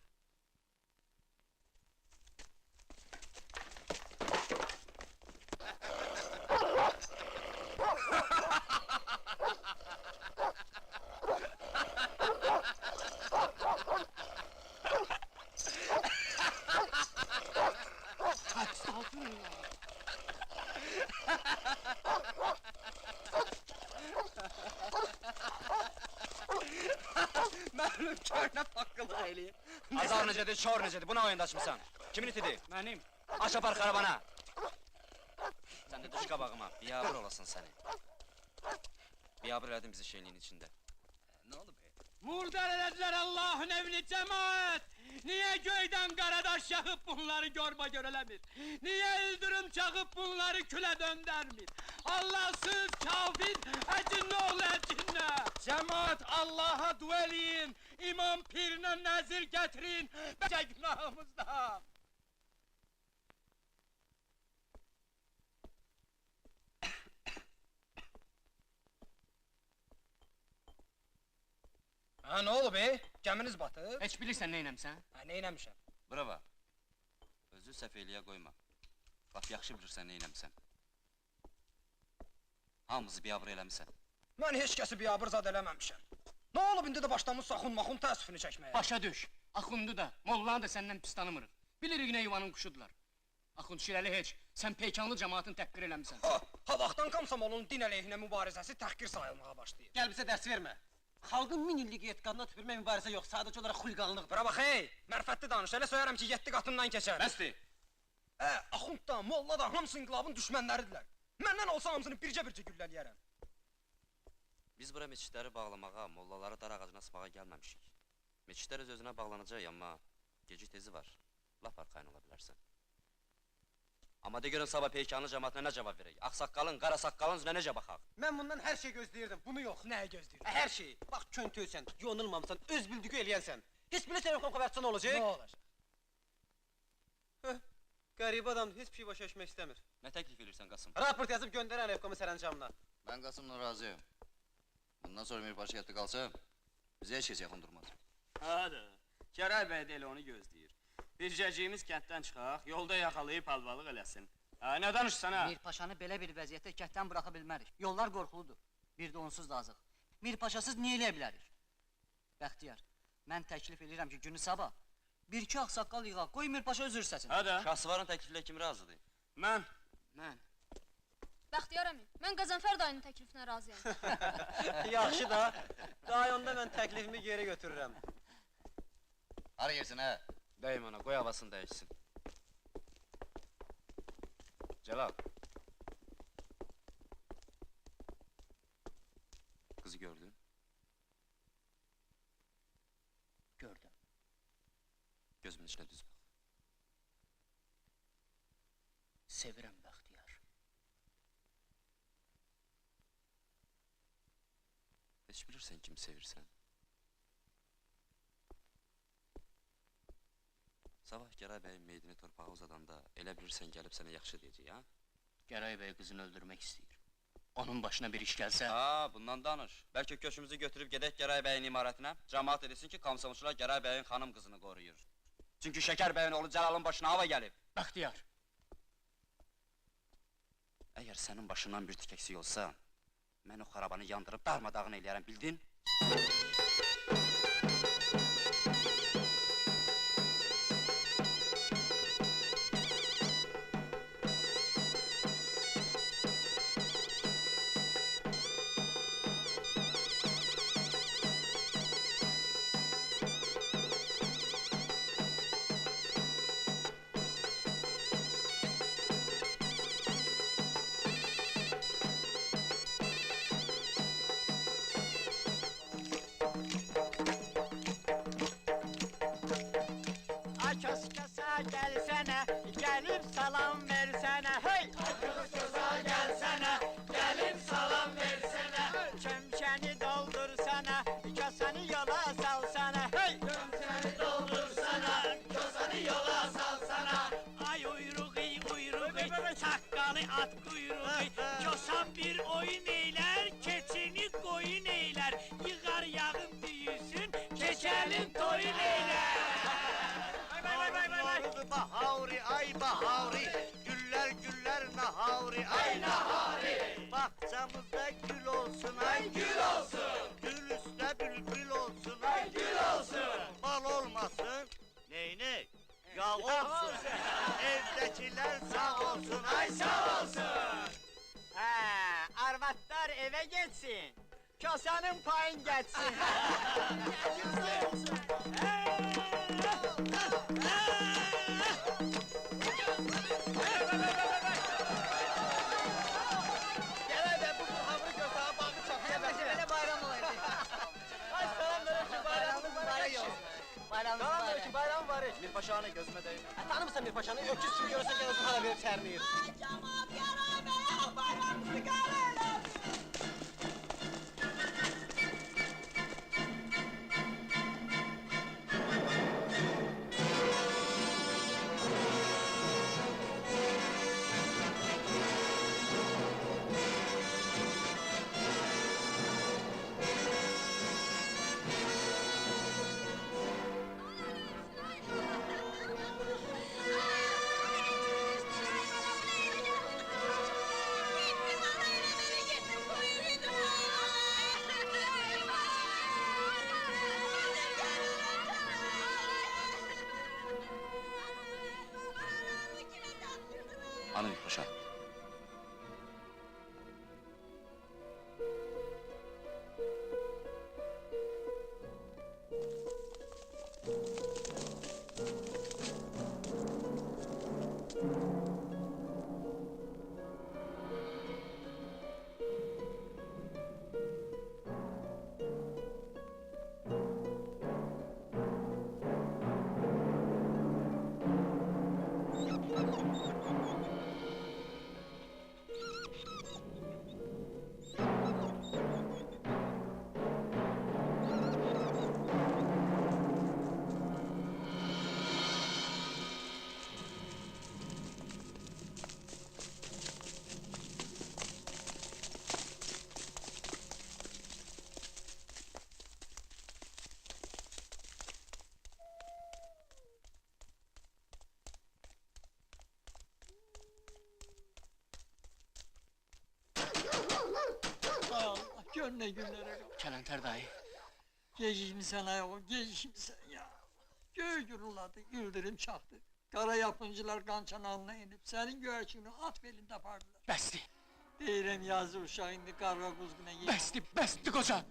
Gülüm köhnə paqqılı eləyim. Azar necədir, kör necədir? Bu nə oyunda açmısan? Kimin itidir? Mənim. Aç apar karavana. Sen de düş qabağıma, biyabır olasın seni. Biyabır elədin bizi şeyliğin içində. Ne oldu be? Murdar elədilər Allahın evini cemaat! Niye göyden karadaş yakıp bunları görme görülemir? Niye ildırım çakıp bunları küle döndürmür? Allahsız kafir, ecinne oğlu ecinne! Cemaat Allah'a dueleyin, imam pirine nezir getirin, bece günahımızdan! Ha, nə olub, Gəminiz batıb? Heç bilirsən neynəmsən? Ha, neynəmişəm? Bravo. Özü səhv eləyə qoyma. Lap yaxşı bilirsən neynəmsən. Hamımızı biabır eləmisən. Mən heç kəsi biabır zad eləməmişəm. Nə olub, indi də başlamış saxun-maxun təəssüfünü çəkməyə? Başa düş, Axundu da, Mollanı da səndən pis tanımırıq. Bilirik nə yuvanın quşudular. Axund Şirəli heç, sən peykanlı cəmaatın təhqir eləmisən. Ha, vaxtdan komsomolun din əleyhinə mübarizəsi təhqir sayılmağa başlayır. Gəl bizə dərs vermə. Xalqın 1000 illik etiqadına tüpürmə mübarizə yox, sadəcə olaraq xuliqanlıq. Bura bax, mərfətli danış, elə söyərəm ki, 7 qatından keçər. Bəsdir. Axund da, Molla da, hamısı inqilabın düşmənləridirlər. Məndən olsa hamısını bircə-bircə güllələyərəm. Biz bura meçidləri bağlamağa, mollaları dar ağacına sıpağa gəlməmişik. Meçidlər öz-özünə bağlanacaq, amma geci tezi var. Lap arxayın ola bilərsən. Amma de görün sabah peykanlı cəmaatına nə cavab verək? Ağsaqqalın, qara saqqalın üzünə necə baxaq? Mən bundan hər şey gözləyirdim, bunu yox. Nəyə gözləyirdim? Hər şey. Bax, köntöysən, yonulmamısan, öz bildiği eləyənsən. Heç bilirsən yoxdan xəbərçi nə olacaq? Nə olacaq? Qəribə adamdır, heç bir şey başa düşmək istəmir. Nə təklif edirsən Qasım? Raport yazıb göndərən Rəfqamı sərəncamına. Ben Qasım'la razıyım. Bundan sonra Mirpaşa yatdı qalsa, bizə heç kəs yaxın durmaz. Hadi, Gəray bəy də elə onu gözləyir. Bircəciyimiz kənddən çıxaq, yolda yaxalayıb halvalıq eləsin. Nə danışsan ha? Mirpaşanı belə bir vəziyyətdə kənddən buraxa bilmərik. Yollar qorxuludur. Bir də onsuz da azıq. Mirpaşasız niyə eləyə bilərik? Bəxtiyar, mən təklif edirəm ki, günü sabah bir-iki ağsaqqal yığaq, qoy Mirpaşa özür səsin. Hadi. Şahsıvarın təkliflə kim razıdır? Mən. Bəxtiyar əmi, mən Qəzənfər dayının təklifinə razıyam. Yaxşı da, daha onda mən təklifimi geri götürürəm. Hara yersin, hə? Dəyim ona, qoy havasını dəyişsin. Celal. Kızı gördün? Gördüm. Gözümün içine düz bak. Sevirəm Bəxtiyar. Heç bilirsən kimi sevirsən? Sabah Gəray bəyin meydini torpağa uzadanda elə bilirsən gəlib sənə yaxşı deyəcək, ha? Gəray bəy qızını öldürmək istəyir. Onun başına bir iş gəlsə... Ha, bundan danış. Bəlkə köşümüzü götürüb gedək Gəray bəyin imarətinə, cəmaat edesin ki, komsomçular Gəray bəyin xanım qızını qoruyur. Çünki Şəkər bəyin oğlu Cəlalın başına hava gəlib. Bəxtiyar. Əgər sənin başından bir tük eksik olsa, mən o xarabanı yandırıb darmadağın eləyərəm, bildin? Gelsene, gelip salam versene, hey! Kısa gelsene, gelip salam versene. Çömçeni doldursana, kasani yola salsana, hey! Çömçeni doldursana, kasani yola salsana. Ay uyruğu, sakkalı at kuyruğu. Kosan bir oyun eyler, keçini koyun eyler. Yığar yağın büyüsün, keçelin toyun eyler. Bahavri, ay bahavri, güller güller nahavri, ay nahavri. Bahçamızda gül olsun, ay gül olsun. Gül üstte bülbül olsun, ay gül olsun. Bal olmasın, neyine? Yağ olsun. Evdekiler sağ olsun, ay sağ olsun. Arvatlar eve geçsin. Kasanın payın geçsin. Gel de bu hamuru götürüp bağı çapıya ver. Böyle bayram olaydı. Ay salam verir ki bayramımız mübarek olsun. Bayramımız mübarek. Salam verir ki bayram mübarek. Mir Paşa'nı gözüme değme. Tanımırsan bir paşanı, öküz kimi görürsen gel özüm hara verip sərmiyir. Hanım Mir Paşa. Allah gör ne günlere kal. Kələnter dayı. Gecikmişsen ayol, gecikmişsen ya. Göğü güruladı, güldürüm çaktı. Kara yapıncılar kan çanağına inip senin göğerçini at belinde apardılar. Bəsdi, Deyirəm yazı uşağı indi qarğa quzğuna yiyip. bəsdi qoca.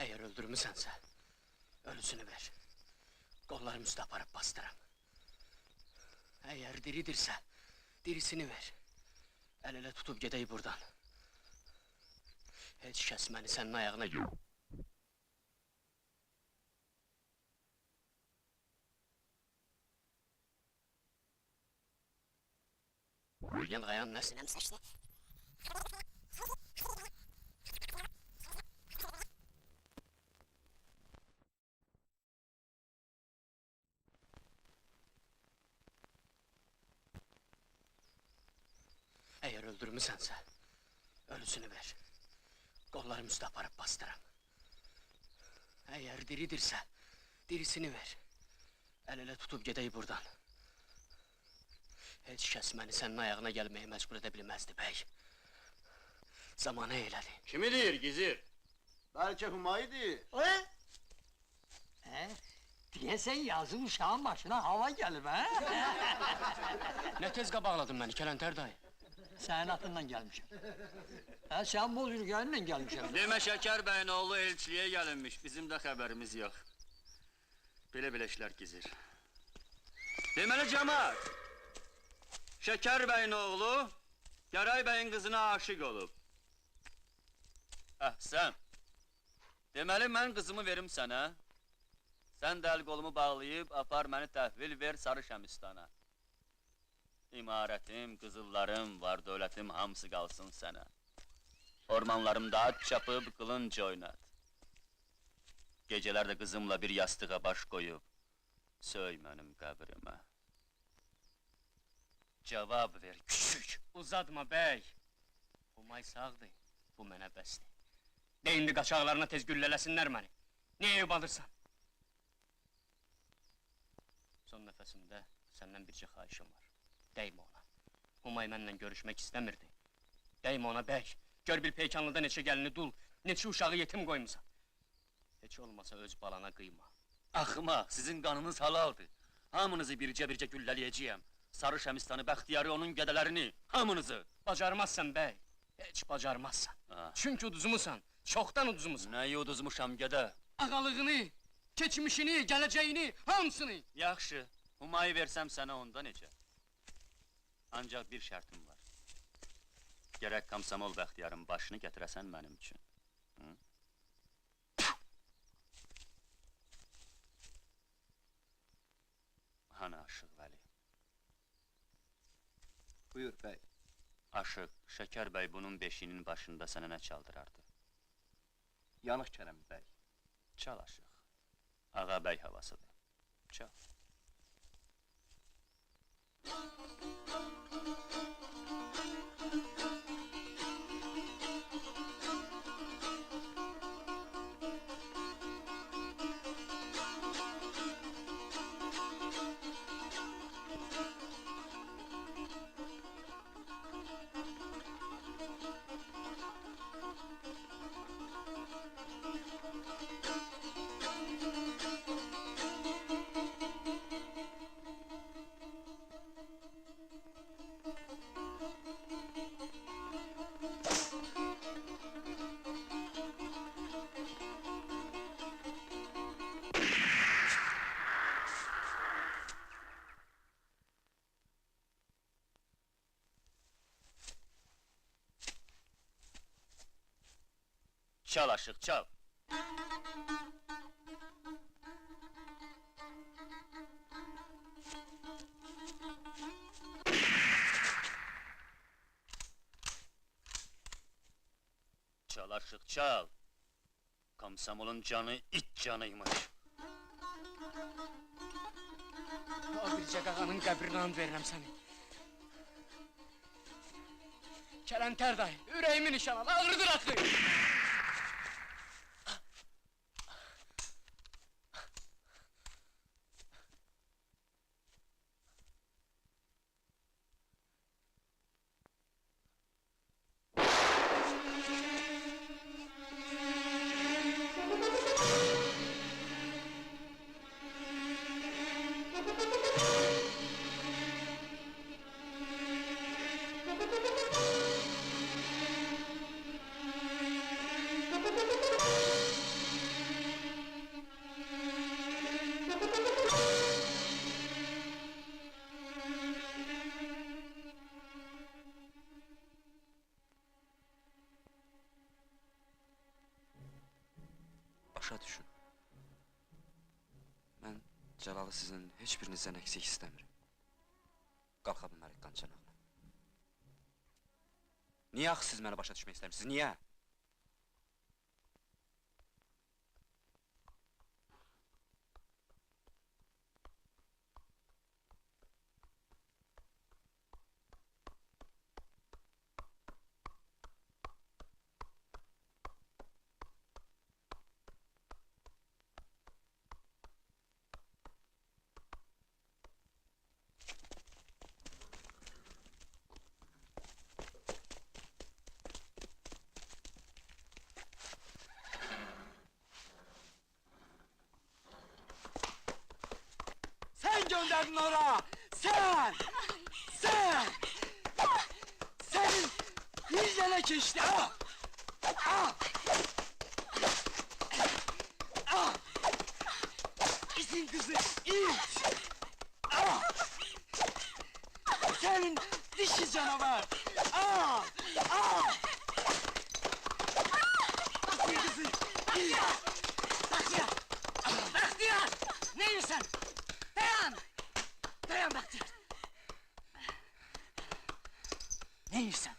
Əgər öldürmüsənsə, ölüsünü ver. Qollarım üstə aparıb bastıram. Əgər diridirsə, dirisini ver. Əl-ələ tutub gedək buradan. Heç kəs məni sənin ayağına gör. Yan qayan nə sinəm saçlı? Əgər öldürmüsənsə, ölüsünü ver. Qollarım üstə aparıb bastıram. Əgər diridirsə, dirisini ver. Əl-ələ tutub gedək buradan. Heç kəs məni sənin ayağına gəlməyə məcbur edə bilməzdi, bəy. Zamanı elədi. Kimi deyir Gizir? Bəlkə Humayı deyir. Deyəsən yazı uşağın başına hava gəlib, hə? Nə tez qabaqladın məni, Kələnter dayı? Sənin atınla gəlmişəm. Hə, sən boz ürgənlə gəlmişəm. Demə Şəkər bəyin oğlu elçiliyə gəlinmiş, bizim də xəbərimiz yox. Belə-belə işlər Gizir. Deməli cəmaat, Şeker bəyin oğlu, Gəray bəyin qızına aşık olub. Sən, deməli mən qızımı verim sənə. Sən də əl qolumu bağlayıb, apar məni təhvil ver Sarı Şəmistana. İmarətim, qızıllarım, var dövlətim hamısı qalsın sənə. Ormanlarımda at çapıb, qılınc oynat. Gecələr də qızımla bir yastığa baş qoyub, söy mənim qəbrimə. Cavab ver, küçük! Uzatma bəy! Humay sağdır, bu mənə bəsdir. De indi qaçaqlarına tez güllələsinlər məni. Niyə eyb alırsan? Son nəfəsimdə səndən bircə xahişim var. Dəymə ona. Humay mənlə görüşmək istəmirdi. Dəymə ona bəy. Gör bil peykanlıda neçə gəlini dul, neçə uşağı yetim qoymusan. Heç olmasa öz balana qıyma. Axmaq, sizin qanınız halaldır. Hamınızı bircə-bircə güllələyəcəyəm. Sarı Şəmistanı, Bəxtiyarı, onun qədələrini, hamınızı. Bacarmazsan bəy, heç bacarmazsan. Çünki uduzmusan, çoxdan uduzmusan. Nəyi uduzmuşam gədə? Ağalığını, keçmişini, gələcəyini, hamısını. Yaxşı, Humayı versəm sənə onda necə? Ancaq bir şərtim var. Gərək Komsomol Bəxtiyarın başını gətirəsən mənim üçün. Hani Aşıq Vəli? Buyur bəy. Aşıq, Şəkər bəy bunun beşiyinin başında sənə nə çaldırardı? Yanıq Kərəm bəy. Çal Aşıq. Ağa bəy havasıdır. Çal. Çal Aşıq, çal! Çal Aşıq, çal! Komsomolun canı it canıymış. O bircə qağanın qəbrinə and verirəm səni. Kələntər dayı, ürəyimi nişan al, ağrıdır axı! Başa düşün. Mən Cəlalı sizin heç birinizdən əksik istəmirəm. Qalxa bilmərik qançanağına. Niyə axı siz məni başa düşmək istəmirsiniz, niyə? Sen gönderdin ora! Sen! Sen! Senin hiclene işte! Ah! Ah! Ah! İzin kızı, it! Ah! Senin Dişi canavar! Aa! Aa! Kızı! Bahtiyar! Bahtiyar! Ne yiyorsun? Dayan! Dayan Bahtiyar! Ne yiyorsun?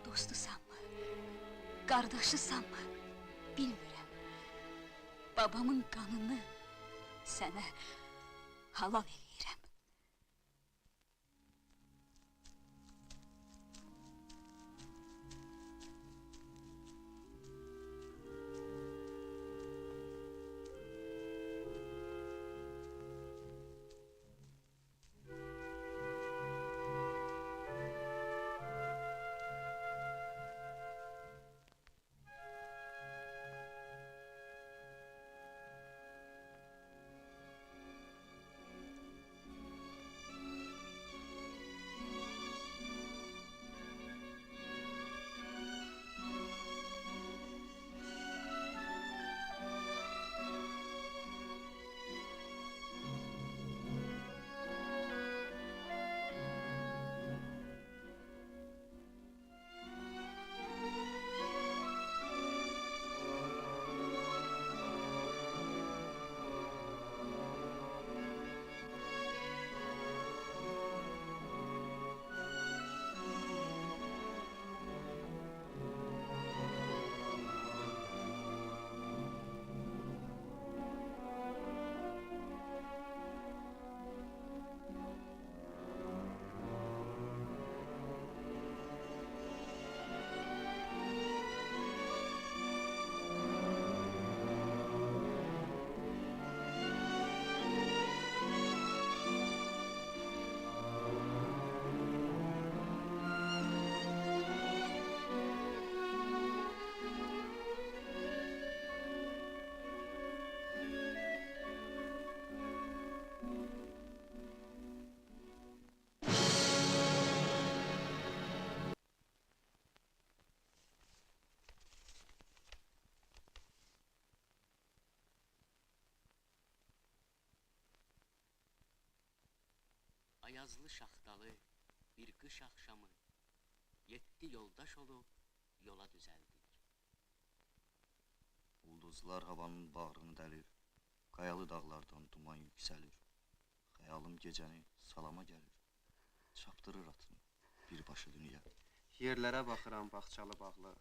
Dostusanmı? Qardaşısanmı? Bilmirəm. Babamın qanını sənə halal eləyirəm. Ayazlı şaxtalı bir qış axşamı 7 yoldaş olub yola düzəldik. Ulduzlar havanın bağrını dəlir, qayalı dağlardan duman yüksəlir. Xəyalım gecəni salama gəlir, çapdırır atını birbaşa dünya. Yerlərə baxıram bağçalı bağlı,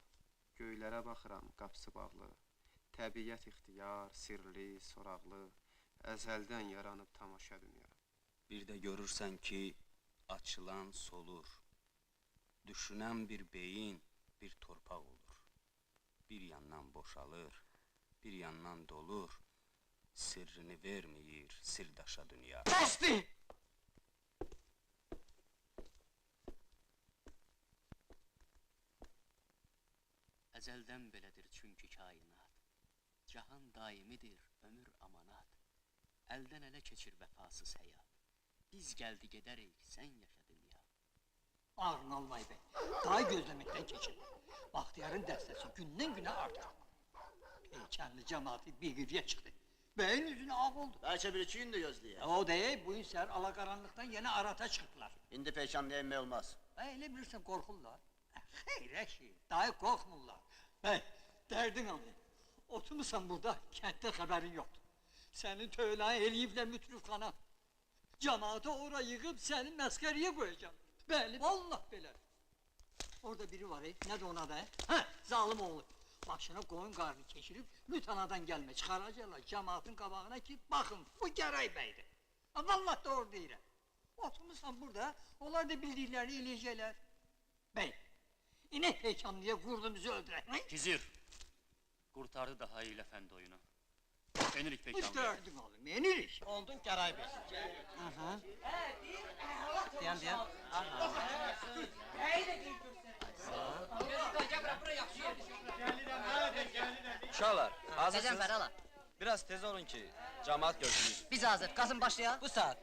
göylərə baxıram qapısı bağlı. Təbiət ixtiyar, sirli, soraqlı, əzəldən yaranıb tamaşa dünya. Bir də görürsən ki, açılan solur. Düşünən bir beyin, bir torpaq olur. Bir yandan boşalır, bir yandan dolur. Sirrini verməyir sirdaşa dünya. Bəsdir! Əzəldən belədir çünki kainat. Cahan daimidir, ömür amanat. Əldən ələ keçir vəfasız həyat. Biz gəldi gedərik, sən yaşa dünya. Ağrın almay bəy, daha gözləməkdən keçir. Baxtiyarın dəstəsi gündən günə artır. Peykənli cəmaati bir qıvıya çıxdı. Bəyin üzünə ağ oldu. Bəlkə bir iki gündür gözləyək. O deyək, bu gün səhər alaqaranlıqdan yenə arata çıxdılar. İndi peykanlıya inmək olmaz. Elə bilirsən, qorxurlar. Xeyrə şey, dahi qorxmurlar. Bəy, dərdin aldı. Oturmuşsan burada, kənddə xəbərin yoxdur. Sənin tövləyin eləyiblər mütrifxana. Cəmaatı ora yığıb səni məskəriyə qoyacam. Bəli, vallah belə. Orada biri var, nədir ona da? Hə, zalim oğlu. başına qoyun qarnı keçirib, lütanadan gəlmə, çıxaracaqlar cəmaatın qabağına ki, baxın, bu Gəray bəydir. Vallahi doğru deyirəm. Oturmuşsan burada, onlar da bildiklərini eləyəcəklər. Bəy, inek heyecanlıya qurdumuzu öldürək. Gizir, qurtardı daha iyi Əfəndi oyunu. Enirik pekanlıya. Gördüm oğlum, enirik. Oldun Gəray bəy. Deyən. Uşaqlar, hazırsınız? Qəzənfər ala. Biraz tez olun ki, cəmaat görsün. Biz hazır. Qazın başlayaq. Bu saat.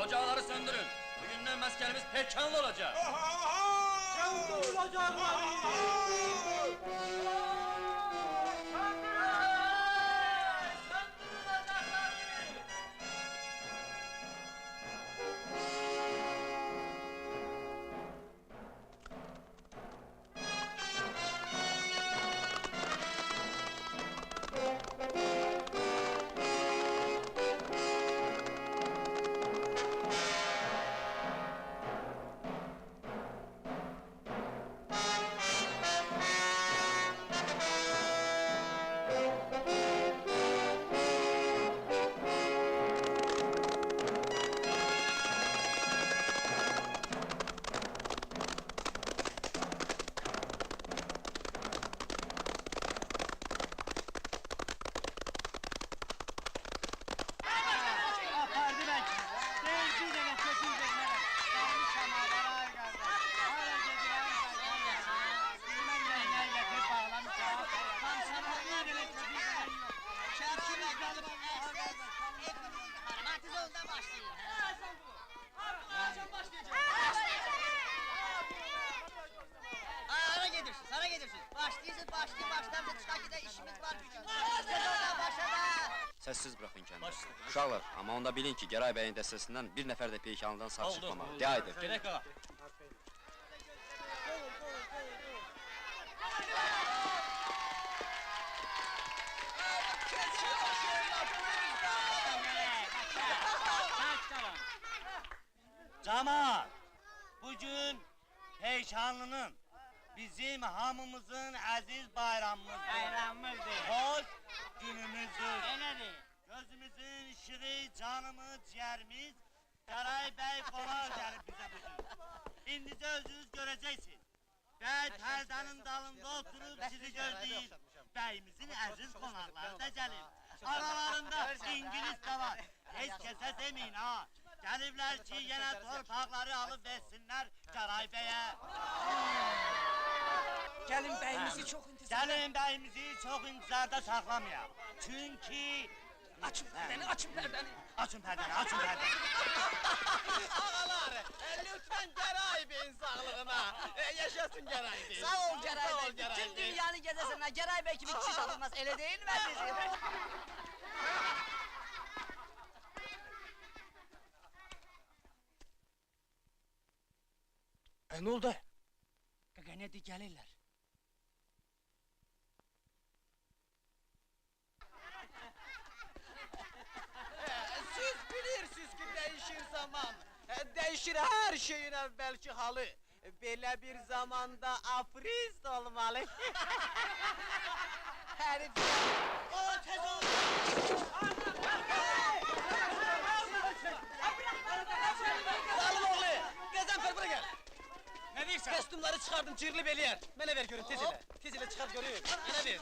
Ocaqları söndürün. Bugündən məskənimiz pekanlı olacaq. Söndür ocaqları! Sana gedirsin. Başlayırsın, başlarsa çıkar gider, işimiz var, gücümüz var. Sezondan başlama! Səssiz buraxın kəndi. Uşaqlar, amma onda bilin ki, Gəray bəyin dəstəsindən bir nəfər də peykanlıdan sağ çıxmamalı. De haydi. Gedək ağa. Camaat, bugün Peykanlı'nın bizim hamımızın aziz bayramımızdır. Bayramımızdır. Hoş günümüzdür. Elədir. Gözümüzün ışığı, canımız, ciğerimiz Gəray bəy qonaq gəlib bizə bugün. İndi özünüz görəcəksiniz. Bəy pərdanın dalında oturub sizi gözləyir. Bəyimizin əziz qonaqları da gəlir. Aralarında İngiliz də var. Heç kəsə deməyin ha. Gəliblər ki, yenə torpaqları alıb versinlər Gəray bəyə. Gəlin bəyimizi çox intizarda saxlamayaq. Çünki... Açın pərdəni. Açın pərdəni. Ağalar, lütfen Gəray bəyin sağlığına. Yaşasın Gəray bəy. Sağ ol Gəray bəy. Bütün dünyanı gəzəsən, Gəray bəy kimi kişi tapılmaz. Elə deyil mi bizim? Nə oldu? Qaqa, nədir, gəlirlər. Siz bilirsiniz ki değişir zaman. Değişir her şeyin evvelki halı. Belə bir zamanda afrist olmalı. Herif O tez ol! Zalim oğlu! Qəzənfər bura gəl! Nə deyirsən? Kostyumları çıxardım, cirli beliyər. Mənə ver görüm, tez elə. Tez elə çıxart görüm. Mənə ver.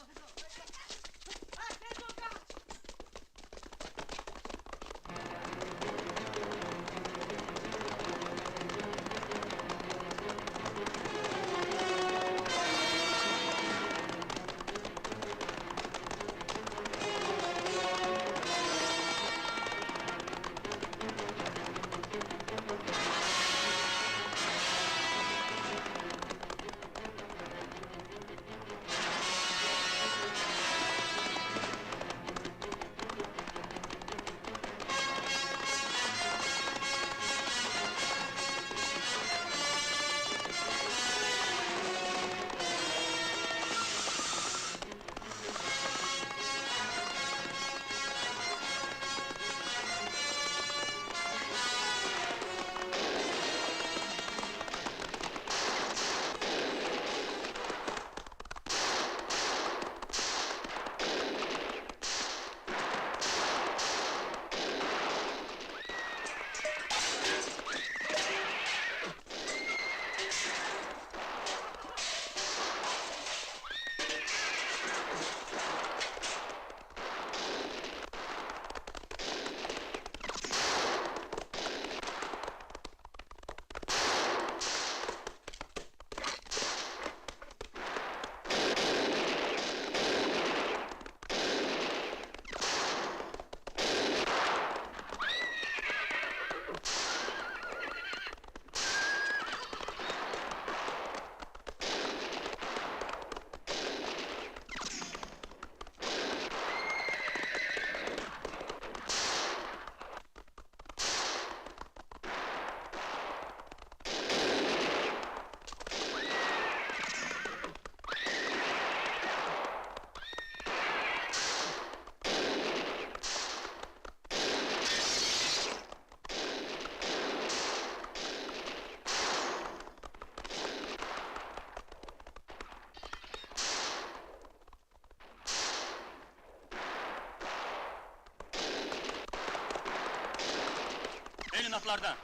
atlardan.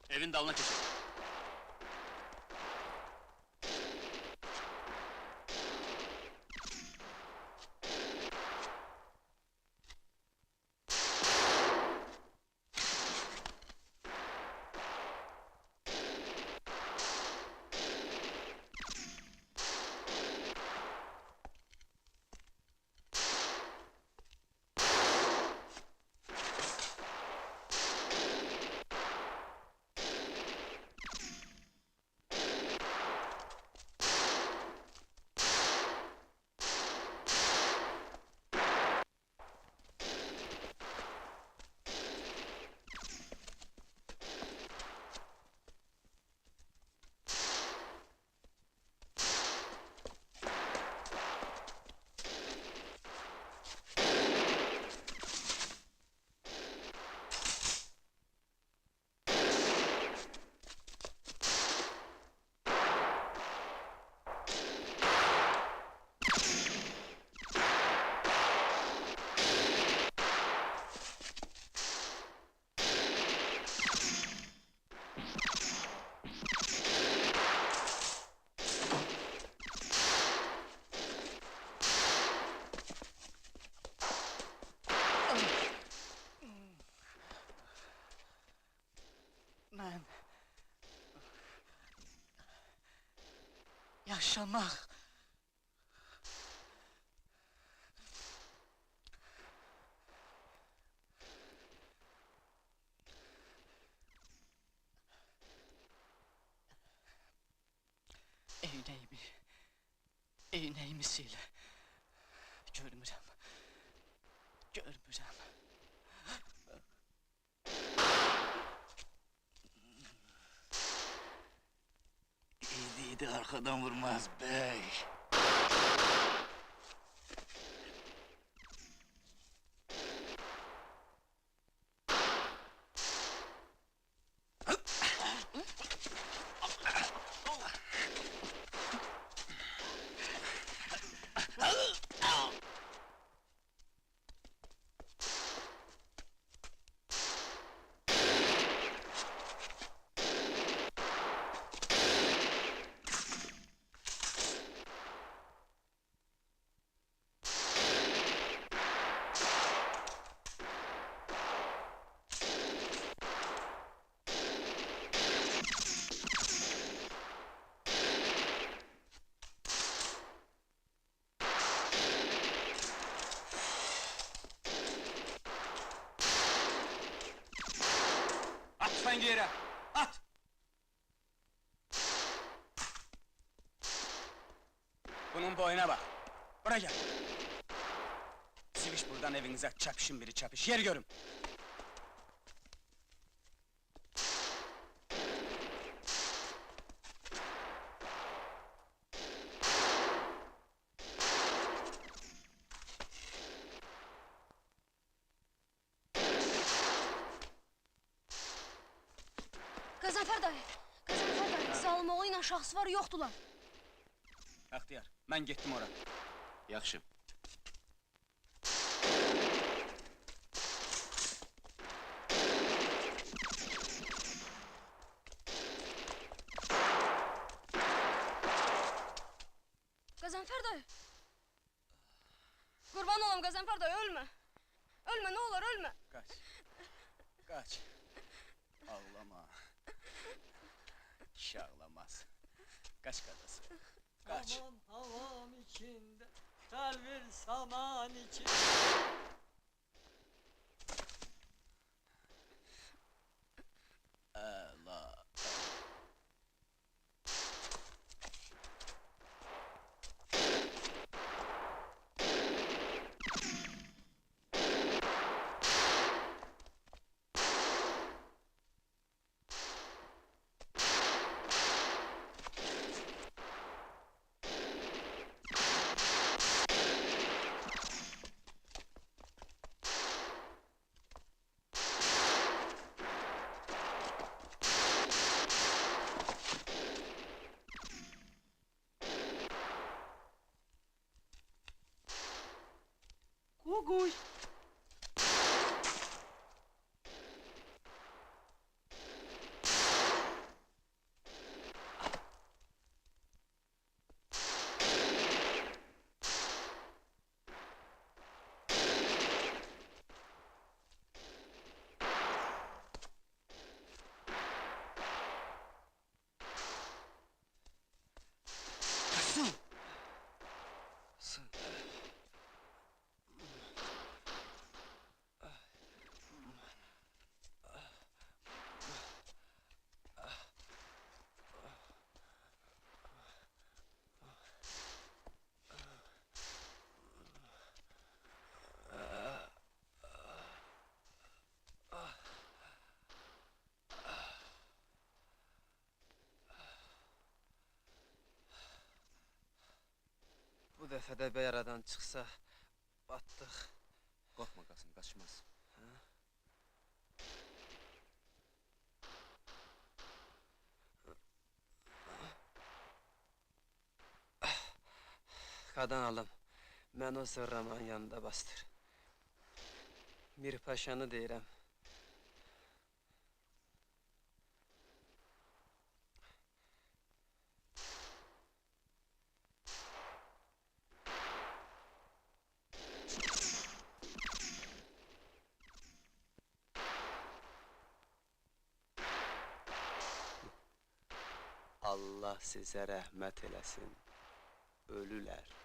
Evin dalına keçin. Mən yaşamaq eynəyimi sil. Görmürəm. İyiydi arkadan vurmaz bey. At tüfengi yere! At! Bunun boyuna bak. Buraya gel. Siviş buradan evinize çapışın biri çapış. Yer görün. Qəzənfər dayı, Zalimoğlu ilə şahsıvar yoxdular. Bəxtiyar, mən getdim ora. Yaxşı. Qəzənfər dayı! Qurban olam Qəzənfər dayı, ölmə! Ölmə, nə olar, ölmə! Kaç. Kaç. Ağlama. Kişi ağlamaz. Kaç kadası. Kaç. Aman havam içinde, telvir saman içinde. Allah. Kukuş, dəfə də bəy aradan çıxsa, batdıq. Qorxma Qasım, qaçmaz. Qadan alım, mən o zırramanın yanında bastır. Mirpaşanı deyirəm. Allah sizə rəhmət eləsin, ölülər.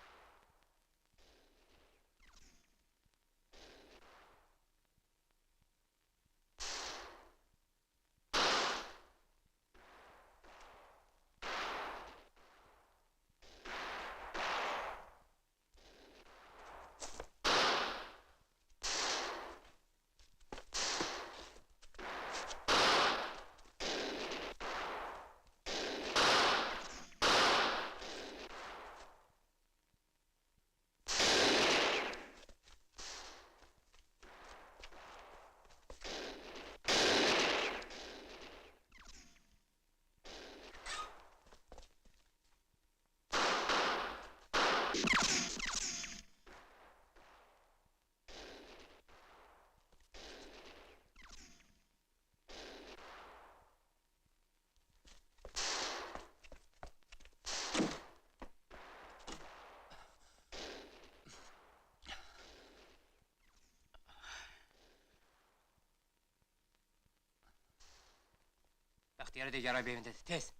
Bəxtiyarı da yaray evindədir, tez!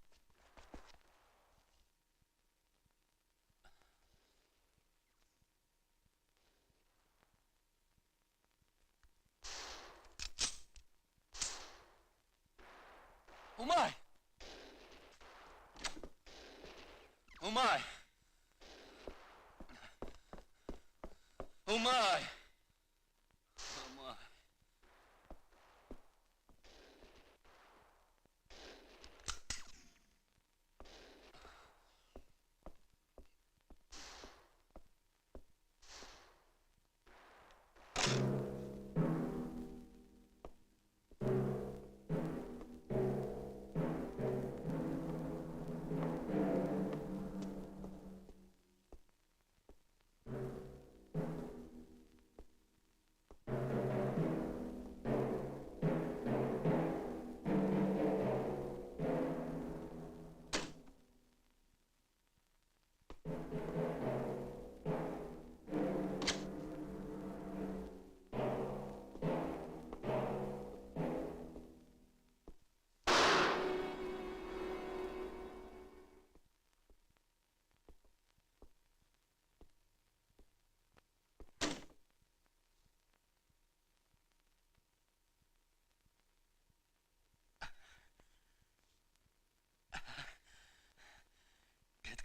Umay! Umay! Umay! Umay!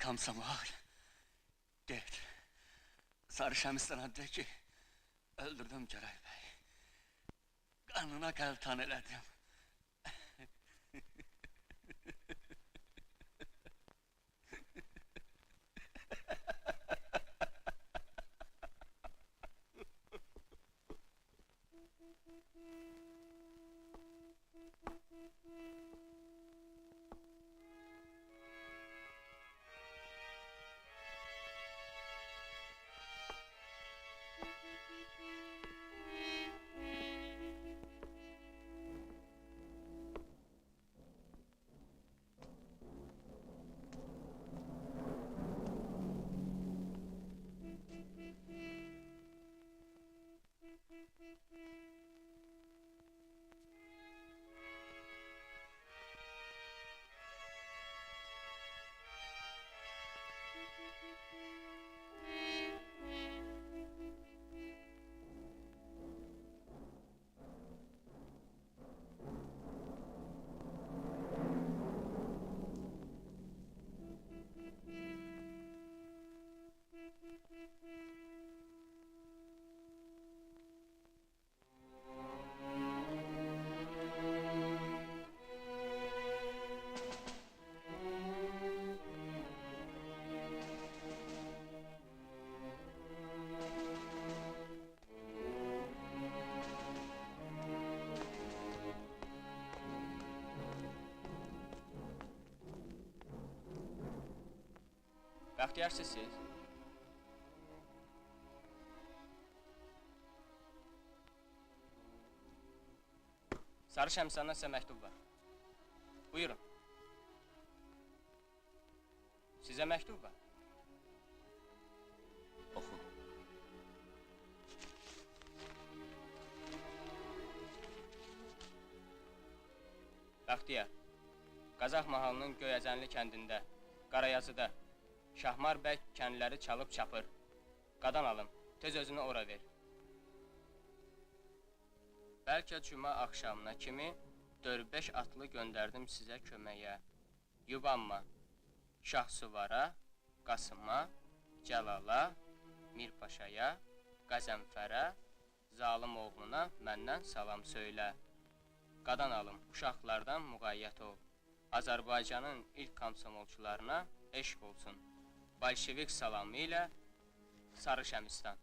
Kamsamal, get. Sarı Şəmistana de ki, öldürdüm Gəray bəy. Qanına qəltan elədim. Bəxtiyar sizsiz? Sarı Şəmsiyandan sizə məktub var. Buyurun. Sizə məktub var. Oxu. Bəxtiyar, Qazax mahalının Göyəzənli kəndində, Qarayazıda, Şahmar bəy kəndləri çalıb çapır. Qadan alım, tez özünü ora ver. Bəlkə cümə axşamına kimi 4-5 atlı göndərdim sizə köməyə. Yubanma, Şahsuvara, Qasıma, Cəlala, Mirpaşaya, Qəzənfərə, Zalım oğluna məndən salam söylə. Qadan alım, uşaqlardan müğayyət ol. Azərbaycanın ilk komsomolçularına eşq olsun. Bolşevik salamı ilə Sarı Şəmistan.